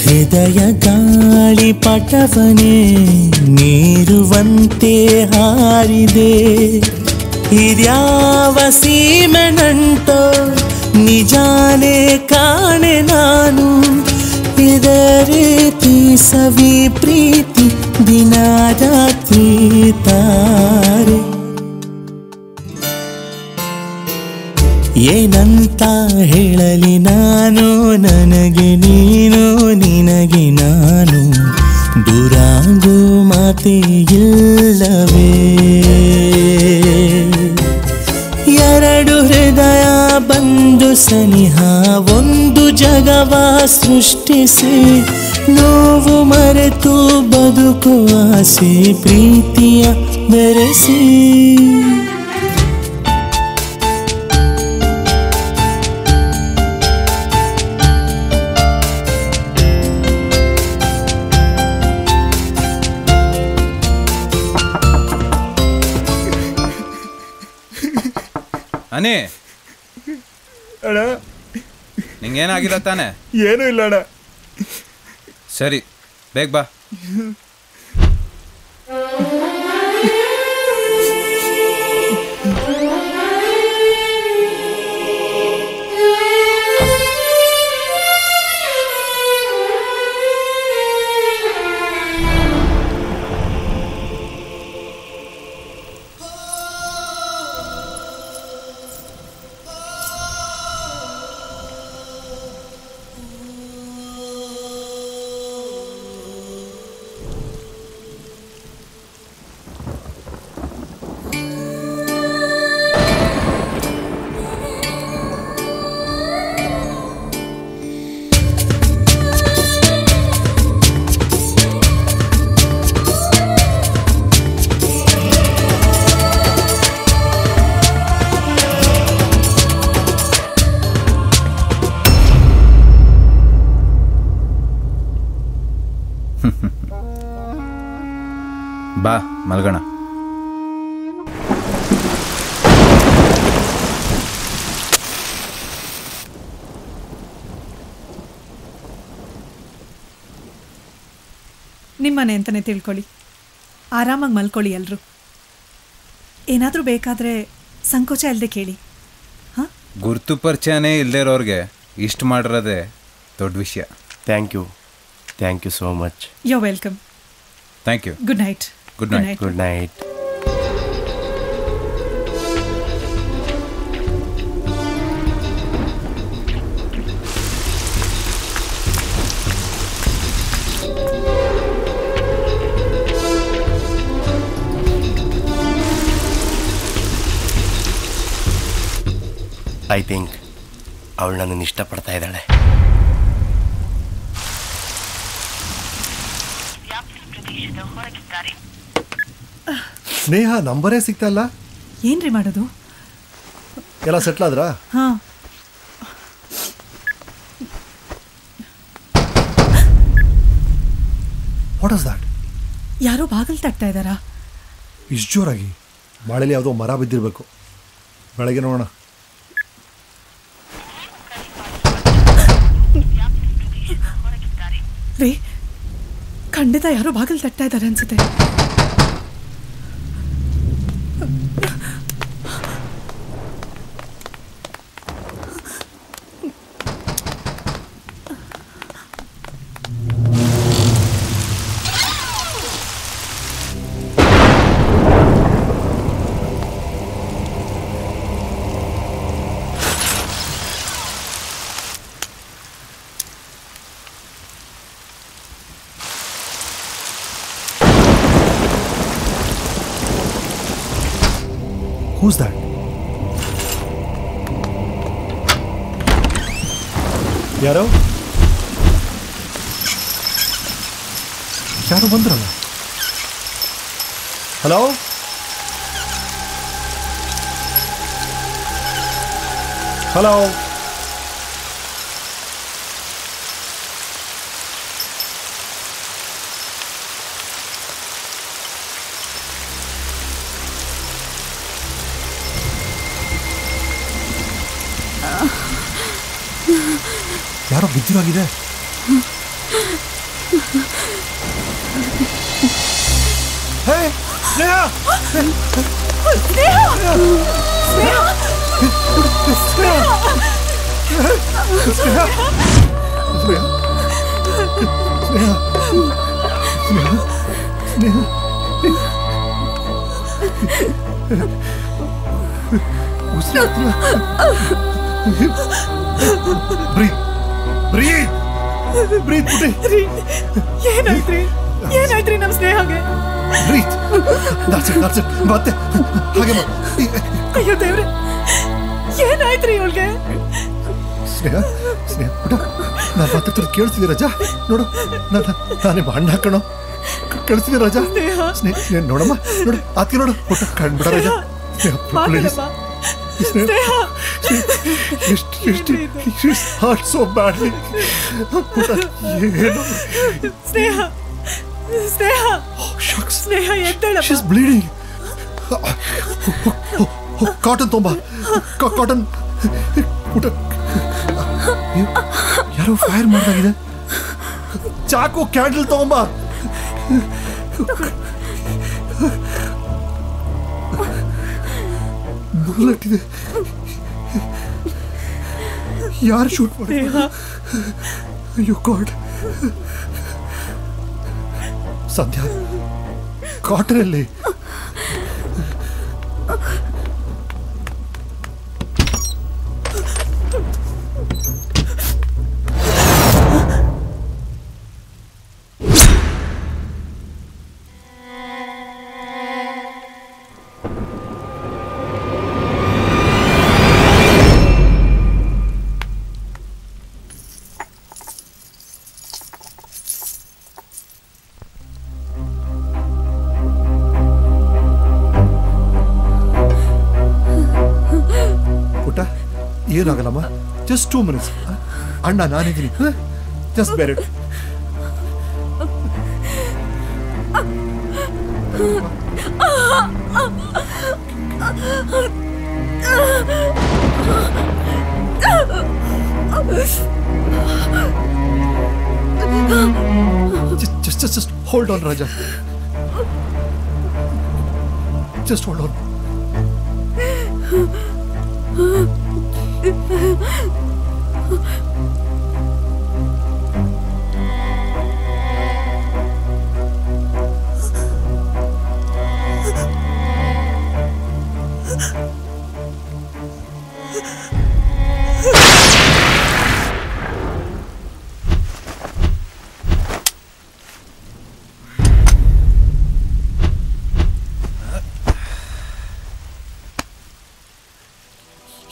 ಹೃದಯ ಗಾಳಿ ಪಟವನೆ ಮೀರುವಂತೆ ಹಾರಿದೆ ಇದ್ಯಾವ ಸೀಮೆ ನಂಟೋ ನಿಜಾನೇ ಕಾಣೆ ನಾನು ಇದೇ ರೀತಿ ಸವಿ ಪ್ರೀತಿ ದಿನ ರಾತ್ರಿ ತಾರೆ ಏನಂತ ಹೇಳಲಿ ನಾನು ನನಗೆ ನೀನು ನಿನಗೆ ನಾನು ದೂರಾಗೋ ಮಾತೇ ಇಲ್ಲವೇ ಎರಡು ಹೃದಯ ಬಂದು ಸನಿಹ ಒಂದು ಜಗವ ಸೃಷ್ಟಿಸಿ ನೋವು ಮರೆತು ಬದುಕುವ ಆಸೆ ಪ್ರೀತಿಯ ಬೆರೆಸಿ ಅನಿ ಅಣ್ಣ ನಿಂಗೇನಾಗಿಲ್ಲ ತಾನೆ? ಏನೂ ಇಲ್ಲ ಅಣ್ಣ. ಸರಿ ಬೇಗ ಬಾ. ಬಾ ಮಲ್ಗೋಣ. ನಿಮ್ಮನೆ ಅಂತಲೇ ತಿಳ್ಕೊಳ್ಳಿ, ಆರಾಮಾಗಿ ಮಲ್ಕೊಳ್ಳಿ ಎಲ್ಲರೂ. ಏನಾದರೂ ಬೇಕಾದರೆ ಸಂಕೋಚ ಇಲ್ಲದೆ ಕೇಳಿ. ಹಾಂ, ಗುರ್ತು ಪರಿಚಯನೇ ಇಲ್ಲದೇ ಇರೋರಿಗೆ ಇಷ್ಟು ಮಾಡಿರೋದೇ ದೊಡ್ಡ ವಿಷಯ. Thank you so much. You welcome. Thank you. Good night. Good night. Good night. I think ಅವಳು ನನ್ನನ್ನು ಇಷ್ಟಪಡ್ತಾ ಇದ್ದಾಳೆ. ಸ್ನೇಹ ನಂಬರೇ ಸಿಗ್ತಲ್ಲ. ಏನ್ರಿ ಮಾಡೋದು? ಎಲ್ಲ ಸೆಟ್ಲ್ ಆದ್ರಾ? ಹಾಂ. What is that? ಯಾರೋ ಬಾಗಿಲು ತಟ್ತಾ ಇದ್ದಾರಾ? ಇಷ್ಟು ಜೋರಾಗಿ? ಮಳೆಯಲ್ಲಿ ಯಾವುದೋ ಮರ ಬಿದ್ದಿರಬೇಕು. ಬೆಳಗ್ಗೆ ನೋಡೋಣ. ರೀ, ಖಂಡಿತ ಯಾರೋ ಬಾಗಿಲು ತಟ್ತಾ ಇದ್ದಾರೆ ಅನ್ಸುತ್ತೆ. Who's that? ಯಾರೋ ಬಂದ್ರಲ್ಲ. Hello, hello. ಯಾರೋ ಬಿದ್ದಿರೋಗಿದೆ. ಹೇ ಸ್ನೇಹ ಏನಾಯ್ತ್ರಿ ನಮ್ ಸ್ನೇಹಗೆ? ಮತ್ತೆ ಹಾಗೆ ಅಯ್ಯೋ ದೇವ್ರೆ, ಏನಾಯ್ತ್ರಿ ಇವಳಿಗೆ? ಸ್ನೇಹ ಸ್ನೇಹ ಪುಟ, ನಾನು ಮಾತಾಡ್ತಿರೋದು ಕೇಳ್ತಿದ್ದೆ ರಜಾ? ನೋಡು, ನಾನೇ ಹಣ್ಣು ಹಾಕೋಣ ಕೇಳ್ತಿದ್ದೆ ರಜಾ? ಸ್ನೇಹ ನೋಡಮ್ಮ, ನೋಡು ಆತಿ ನೋಡು ಪುಟ ಕಂಡ್ಬಿಡ ರಜಾ. Hurt so badly. Sneha, Sneha. Oh shucks. Sneha, ಎದ್ದೇಳಮ್ಮ. She's bleeding. Cotton tomba. Cotton. ಯಾರೋ ಫೈರ್ ಮಾಡ್ದಾಗಿದೆ. ಚಾಕು ಕ್ಯಾಂಡಲ್ ತಗೊಂಬಾ. ಬುಲೆಟ್ ಇದೆ. ಯಾರು ಶೂಟ್ ಮಾಡಿ? ಅಯ್ಯೋ ಗಾಡ್. ಸಂಧ್ಯಾ ಕಾಟನಲ್ಲಿ ಏನಾಗಲ್ಲಮ್ಮ, ಜಸ್ಟ್ 2 minutes. ಅಣ್ಣ ನಾನಿದ್ದೀನಿ, ಜಸ್ಟ್ ಬೇರೆ. just hold on Raja, just hold on.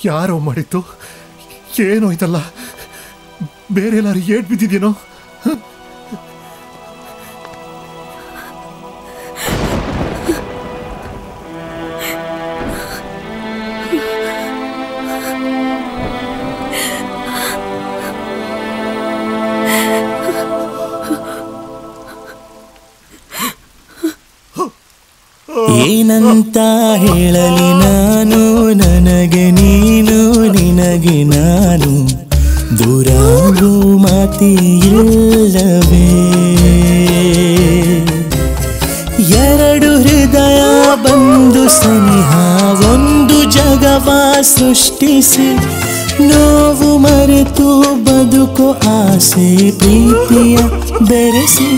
ಯಾರೋ ಮಾಡಿತ್ತು, ಏನೋ ಇದಲ್ಲ, ಬೇರೆ ಎಲ್ಲಾರು ಏಟ್ ಬಿದ್ದಿದ್ದೀನೋ? ಏನಂತ ಹೇಳಲಿ ನಾನು, ನನಗೆ ನೀನು ನಿನಗೆ ನಾನು, ದೂರಾಗೋ ಮಾತಿಲ್ಲವೇ? ಎರಡು ಹೃದಯ ಬಂದು ಸನಿಹ ಒಂದು ಜಗವ ಸೃಷ್ಟಿಸಿ, ನೋವು ಮರೆತು ಬದುಕೋ ಆಸೆ ಪ್ರೀತಿಯ ಬೆರೆಸಿ.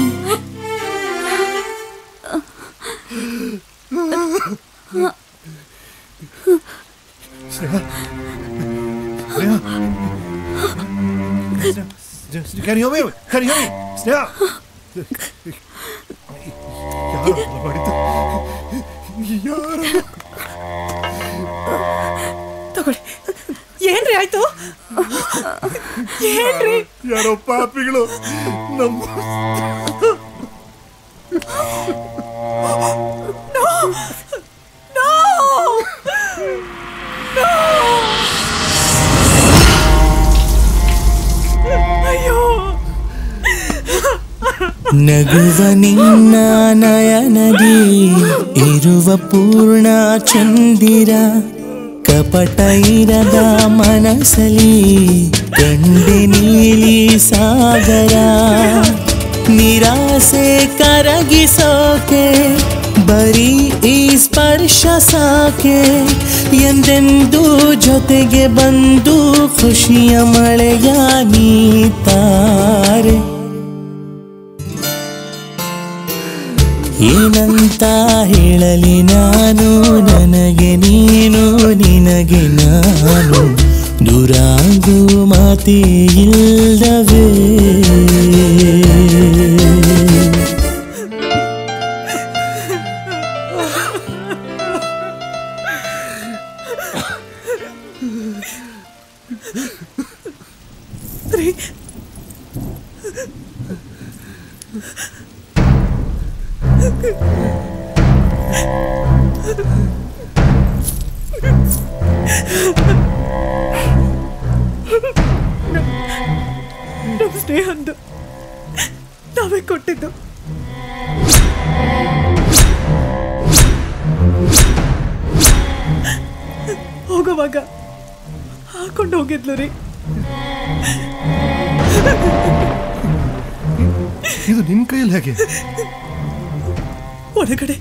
Can you hear me? Can you hear me? Sneha! ತಗೊಳ್ಳಿ. ಏನ್ರಿ ಆಯ್ತು? ಏನ್ರಿ? ಯಾರೋ ಪಾಪಿಗಳು ನಮ್ಮ ನಗುವ ನಿನ್ನ ನಯನದಿ ಇರುವ ಪೂರ್ಣ ಚಂದಿರ, ಕಪಟ ಇರದ ಮನಸಲಿ ಕಂಡೆ ನೀಲಿ ಸಾಗರ ನಿರಾಸೆ ಕರಗಿಸೋಕೆ ಬರೀ ಈ ಸ್ಪರ್ಶ ಸಾಕೆ ಎಂದೆಂದೂ ಜೊತೆಗೆ ಬಂದು ಖುಷಿಯ ಮಳೆಯ ನೀತಾರೆ ಏನಂತ ಹೇಳಲಿ ನಾನು ನನಗೆ ನೀನು ನಿನಗೆ ನಾನು ದೂರಾಗು ಮಾತೇ ಇಲ್ಲವೇ ನಮ್ಮ ಸ್ನೇಹಂದು ನಾವೇ ಕೊಟ್ಟಿದ್ದು. ಹೋಗುವಾಗ ಹಾಕೊಂಡು ಹೋಗಿದ್ಲು ರೀ. ಇದು ನಿನ್ ಕೈಯಲ್ಲಿ ಹೇಗೆ? ಒಳಗಡೆ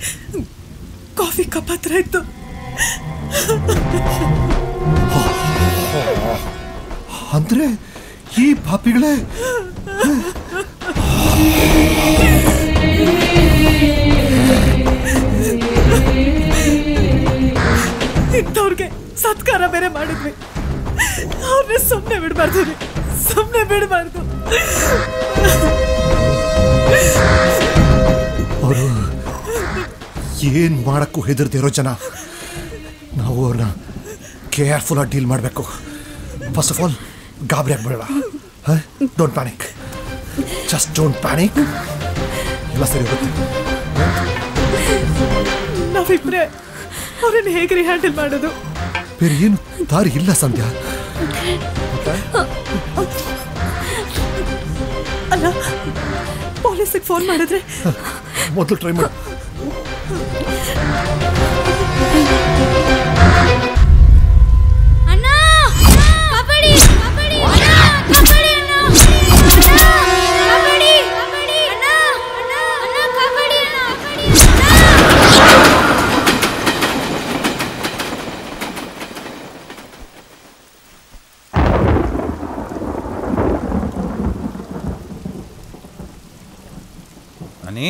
ಕಾಫಿ ಕಪ್ ಹತ್ರ ಇತ್ತು. ಅಂದ್ರೆ ಈ ಪಾಪಿಗಳೇ ಇಂಥವ್ರಿಗೆ ಸತ್ಕಾರ ಬೇರೆ ಮಾಡಿದ್ವಿ. ಅವ್ರನ್ನ ಸುಮ್ಮನೆ ಬಿಡಬಾರ್ದು ರೀ, ಸುಮ್ಮನೆ ಬಿಡಬಾರ್ದು. ಅವರು ಏನ್ ಮಾಡಕ್ಕೂ ಹೆದರ್ದಿರೋ ಜನ. ನಾವು ಅವ್ರನ್ನ ಕೇರ್ಫುಲ್ ಆಗಿ ಡೀಲ್ ಮಾಡಬೇಕು. ಫಸ್ಟ್ ಆಫ್ ಆಲ್ ಗಾಬರಿ ಆಗ್ಬೇಡ. Don't panic, just don't panic. ಎಲ್ಲ ಸರಿ ಹೋಗುತ್ತೆ. ನಾವಿಬ್ರೆ ಅವ್ರನ್ನ ಹೇಗ್ರಿ ಹ್ಯಾಂಡಲ್ ಮಾಡೋದು? ಬೇರೆ ಏನು ದಾರಿ ಇಲ್ಲ ಸಂಧ್ಯಾ. ಅಲ್ಲ, ಪೊಲೀಸಿಗೆ ಫೋನ್ ಮಾಡಿದ್ರೆ ಮೊದಲು ಟ್ರೈ ಮಾಡು. ಅನಿ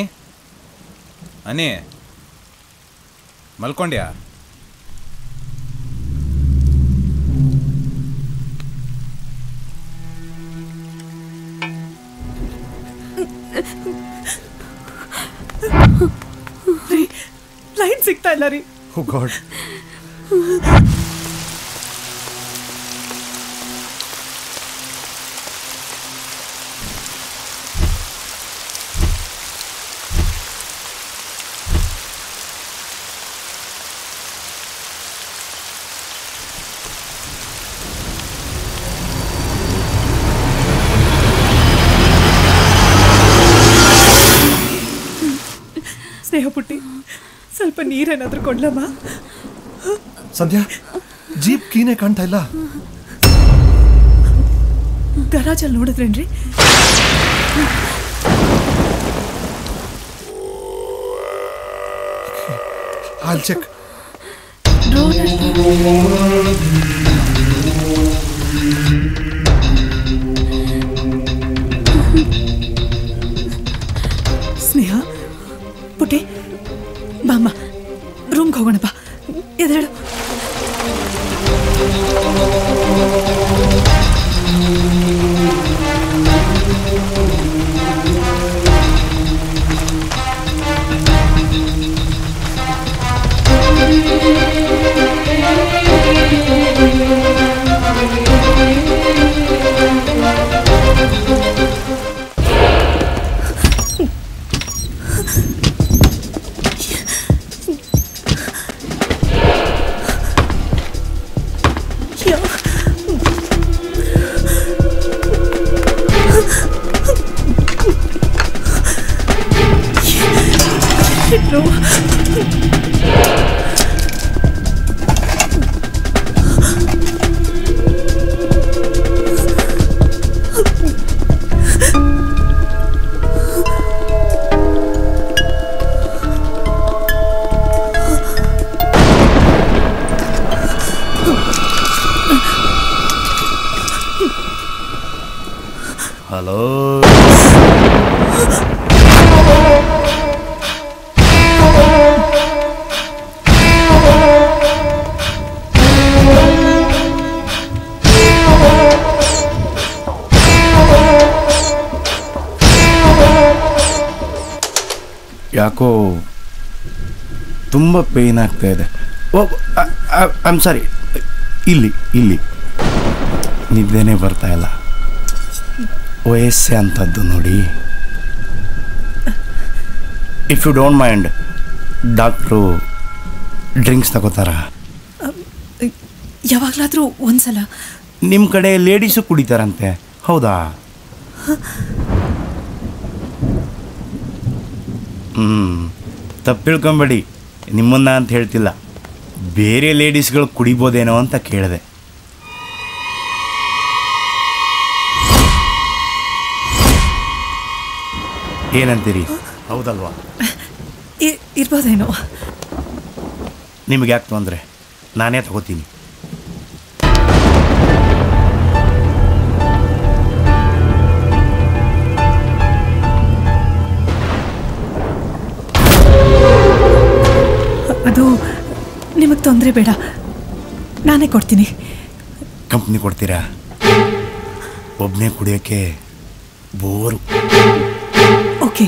ಅನಿ ಮಲ್ಕೊಂಡ್ಯಾ? ಲೈನ್ ಸಿಗ್ತಾ ಇಲ್ಲ ರೀ. ಓ ಗಾಡ್. ಸ್ನೇಹ ಪುಟ್ಟಿ, ಸ್ವಲ್ಪ ನೀರೇನಾದ್ರೂ ಕೊಡ್ಲಮ್ಮ? ಸಂಧ್ಯಾ, ಜೀಪ್ ಕೀನೇ ಕಾಣ್ತಾ ಇಲ್ಲ. ಗರಾಜಲ್ಲಿ ನೋಡಿದ್ರೇನ್ರಿ? I'll check. ಸ್ನೇಹ ಪುಟ್ಟಿ, ಬಾಮ್ಮ ರೂಮ್ಗೆ ಹೋಗೋಣ. ಬಾ, ಎದ್ದೇಳು. ಹಲೋ ಯಾಕೋ ತುಂಬ ಪೇಯ್ನ್ ಆಗ್ತಾ ಇದೆ. Oh I am sorry. ಇಲ್ಲಿ ನಿದ್ದೆನೇ ಬರ್ತಾ ಇಲ್ಲ. ವಯಸ್ಸೆ ಅಂಥದ್ದು ನೋಡಿ. If you don't mind, doctor drinks ತಗೋತಾರ? ಯಾವಾಗಲಾದರೂ ಒಂದ್ಸಲ. ನಿಮ್ಮ ಕಡೆ ಲೇಡೀಸು ಕುಡಿತಾರಂತೆ, ಹೌದಾ? ತಪ್ಪು ತಿಳ್ಕೊಂಬೇಡಿ, ನಿಮ್ಮನ್ನ ಅಂತ ಹೇಳ್ತಿಲ್ಲ. ಬೇರೆ ಲೇಡೀಸ್ಗಳು ಕುಡಿಬೋದೇನೋ ಅಂತ ಕೇಳಿದೆ. ಏನಂತೀರಿ, ಹೌದಲ್ವಾ? ಇರ್ಬೋದೇನೋ. ನಿಮಗೆ ಯಾಕೆ ತೊಂದರೆ? ನಾನೇ ತಗೋತೀನಿ. ಅದು ನಿಮಗೆ ತೊಂದರೆ ಬೇಡ, ನಾನೇ ಕೊಡ್ತೀನಿ. ಕಂಪ್ನಿ ಕೊಡ್ತೀರಾ? ಒಬ್ಬನೇ ಕುಡಿಯೋಕ್ಕೆ bore. Okay.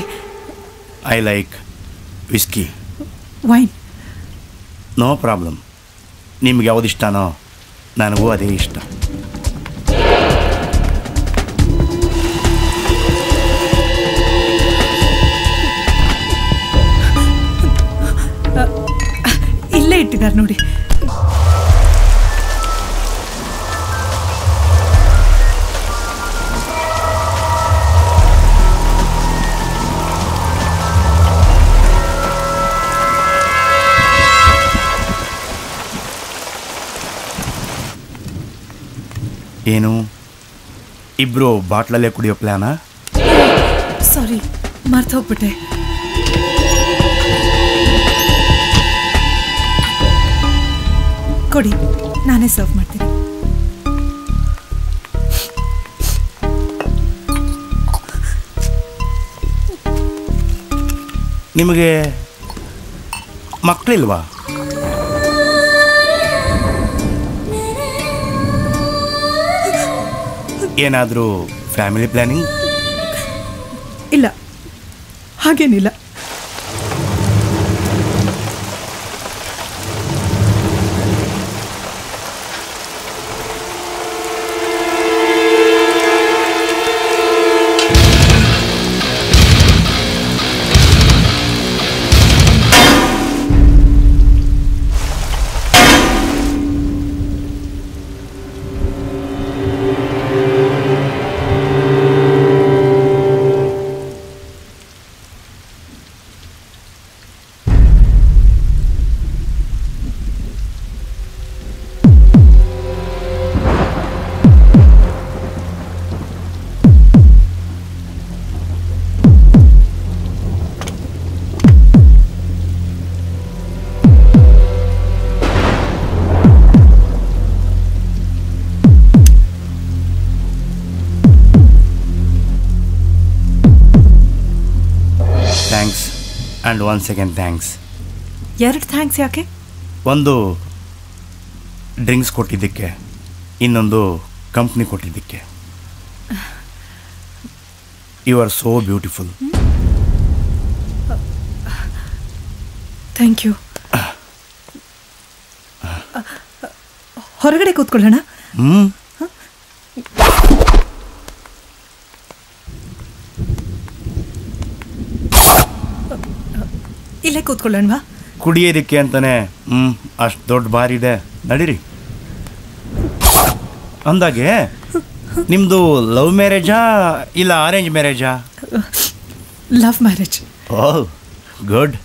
I like whisky. Wine? No problem. ನಿಮ್ಗೆ ಯಾವುದು ಇಷ್ಟನೋ ನನಗೂ ಅದೇ ಇಷ್ಟ. ಇಲ್ಲೇ ಇಟ್ಟಿದ್ದಾರೆ ನೋಡಿ. ಏನು, ಇಬ್ರು ಬಾಟ್ಲಲ್ಲೇ ಕುಡಿಯೋ ಪ್ಲ್ಯಾನಾ? ಸಾರಿ, ಮರ್ತು ಹೋಗ್ಬಿಟ್ಟೆ. ಕೊಡಿ, ನಾನೇ ಸರ್ವ್ ಮಾಡ್ತೀನಿ. ನಿಮಗೆ ಮಕ್ಕಳಿಲ್ವಾ? ಏನಾದರೂ ಫ್ಯಾಮಿಲಿ ಪ್ಲ್ಯಾನಿಂಗ್? ಇಲ್ಲ, ಹಾಗೇನಿಲ್ಲ. Thanks and one second thanks. 2 thanks ಯಾಕೆ? ಒಂದು ಡ್ರಿಂಕ್ಸ್ ಕೊಟ್ಟಿದ್ದಕ್ಕೆ, ಇನ್ನೊಂದು ಕಂಪ್ನಿ ಕೊಟ್ಟಿದ್ದಕ್ಕೆ. You are so beautiful. Thank you. ಹೊರಗಡೆ ಕೂತ್ಕೊಳ್ಳೋಣ? ಇಲ್ಲೇ ಕೂತ್ಕೊಳ್ಳೋಣವಾ? ಕುಡಿಯೋದಕ್ಕೆ ಅಂತಾನೆ ಅಷ್ಟು ದೊಡ್ಡ ಬಾರ್ ಇದೆ, ನಡೀರಿ. ಅಂದಾಗೆ ನಿಮ್ಮದು ಲವ್ ಮ್ಯಾರೇಜಾ ಇಲ್ಲ ಅರೇಂಜ್ ಮ್ಯಾರೇಜಾ? Love marriage. Oh good.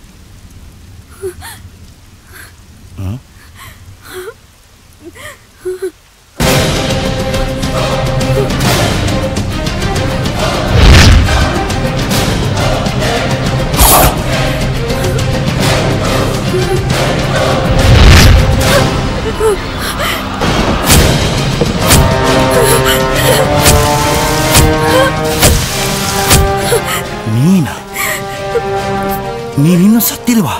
ನೀವಿನ್ನೂ ಸತ್ತಿಲ್ವಾ?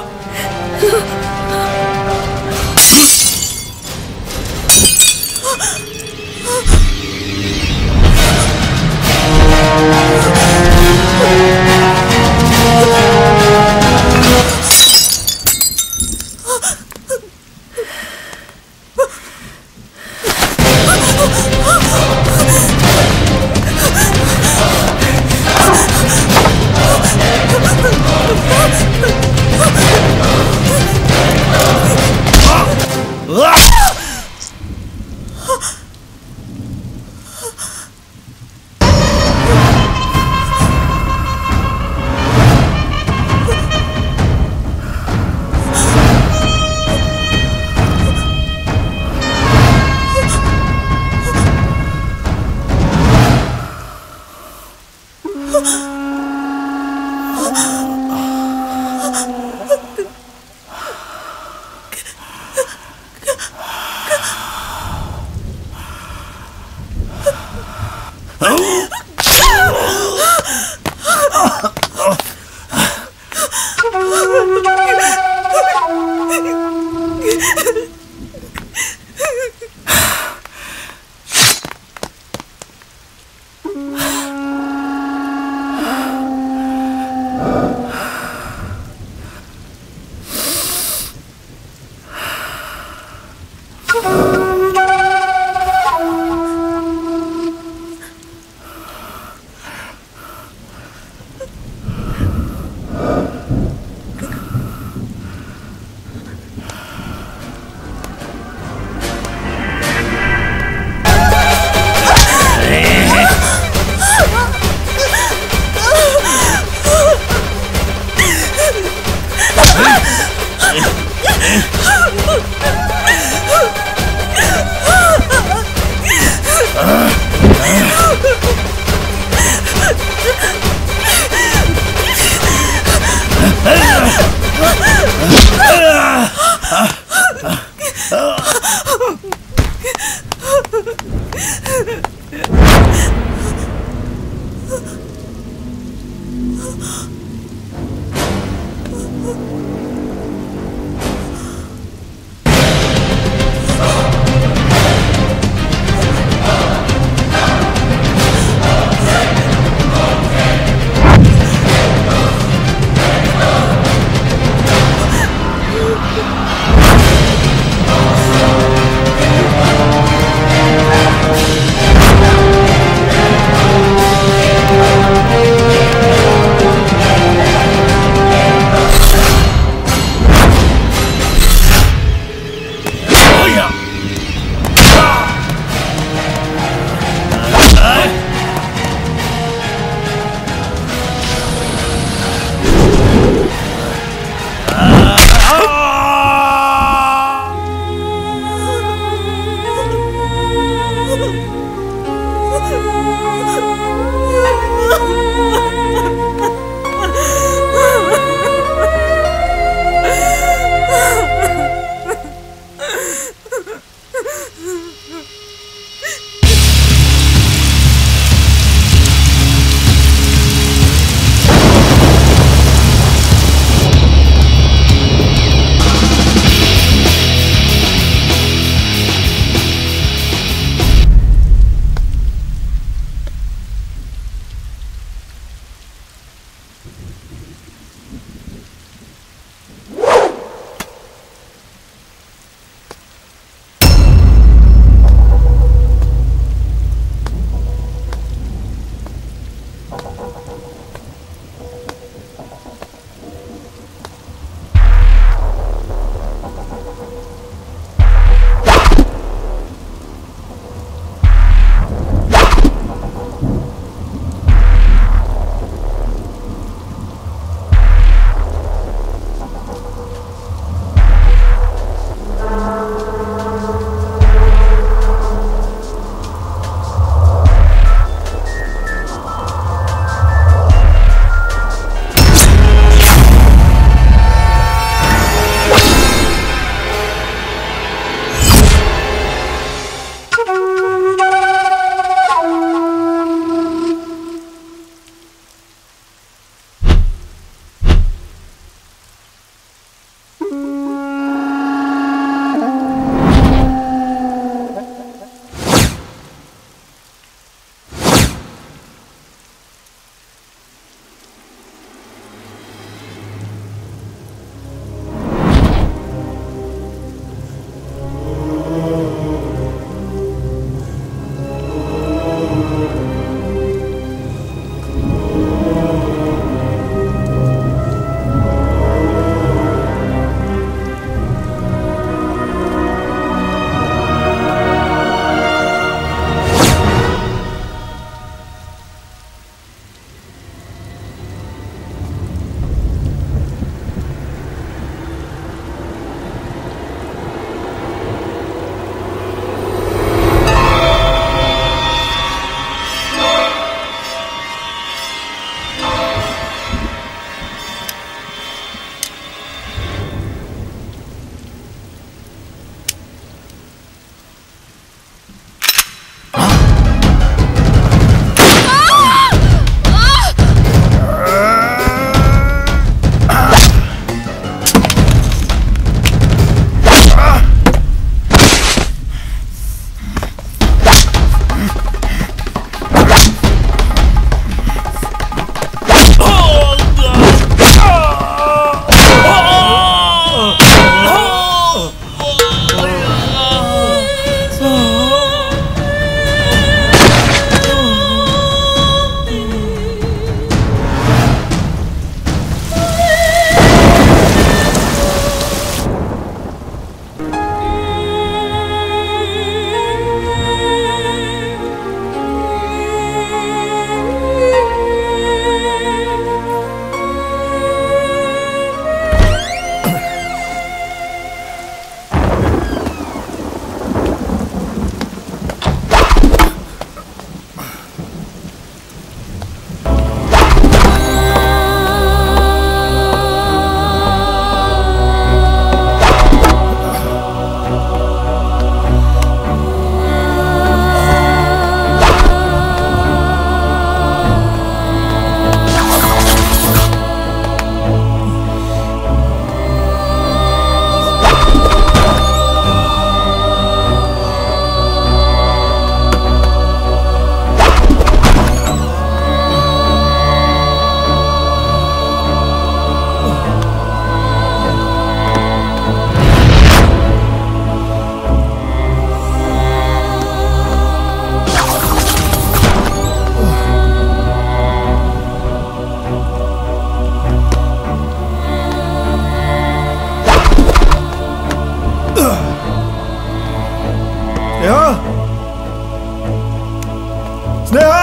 ಸ್ನೇಹ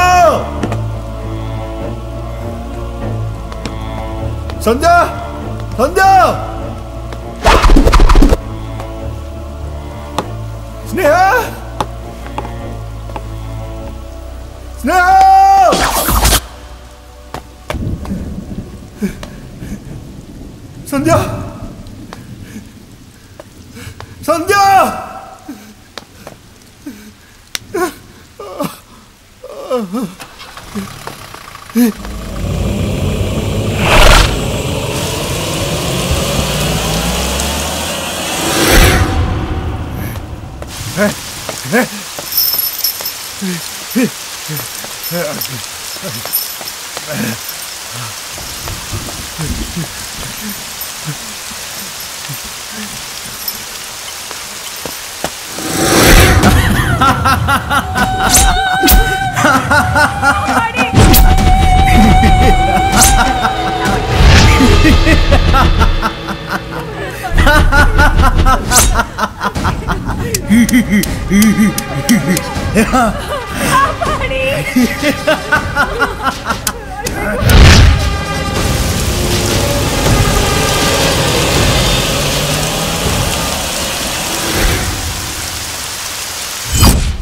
ಸಂಧ್ಯಾ ಸಂಧ್ಯಾ ಸ್ನೇಹ ಸ್ನೇಹ ಸಂಧ್ಯಾ ಸಂಧ್ಯಾ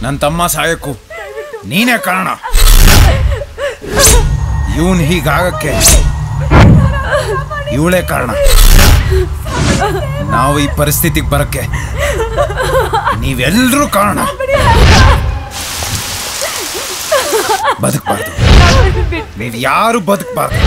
ನನ್ನ ತಮ್ಮ ಸಾಯಕ್ಕೂ ನೀನೇ ಕಾರಣ. ಇವನ್ ಹೀಗಾಗಕ್ಕೆ ಇವಳೇ ಕಾರಣ. ನಾವು ಈ ಪರಿಸ್ಥಿತಿಗೆ ಬರಕ್ಕೆ ನೀವೆಲ್ಲರೂ ಕಾರಣ. ಬದುಕಬಾರ್ದು, ನೀವು ಯಾರು ಬದುಕಬಾರ್ದು.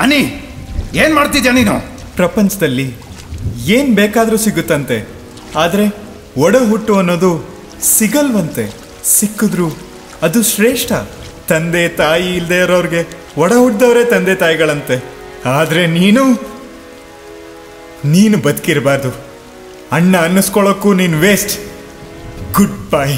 ಅನಿ, ಏನ್ ಮಾಡ್ತಿದ್ಯಾ ನೀನು? ಪ್ರಪಂಚದಲ್ಲಿ ಏನ್ ಬೇಕಾದ್ರೂ ಸಿಗುತ್ತಂತೆ, ಆದ್ರೆ ಒಡ ಹುಟ್ಟು ಅನ್ನೋದು ಸಿಗಲ್ವಂತೆ. ಸಿಕ್ಕಿದ್ರು ಅದು ಶ್ರೇಷ್ಠ. ತಂದೆ ತಾಯಿ ಇಲ್ಲದೆ ಇರೋರ್ಗೆ ಒಡ ಹುಟ್ಟಿದವರೇ ತಂದೆ ತಾಯಿಗಳಂತೆ. ಆದ್ರೆ ನೀನು ಬದುಕಿರಬಾರ್ದು. ಅಣ್ಣ ಅನ್ನಿಸ್ಕೊಳ್ಳೋಕ್ಕೂ ನೀನು ವೇಸ್ಟ್. Good bye.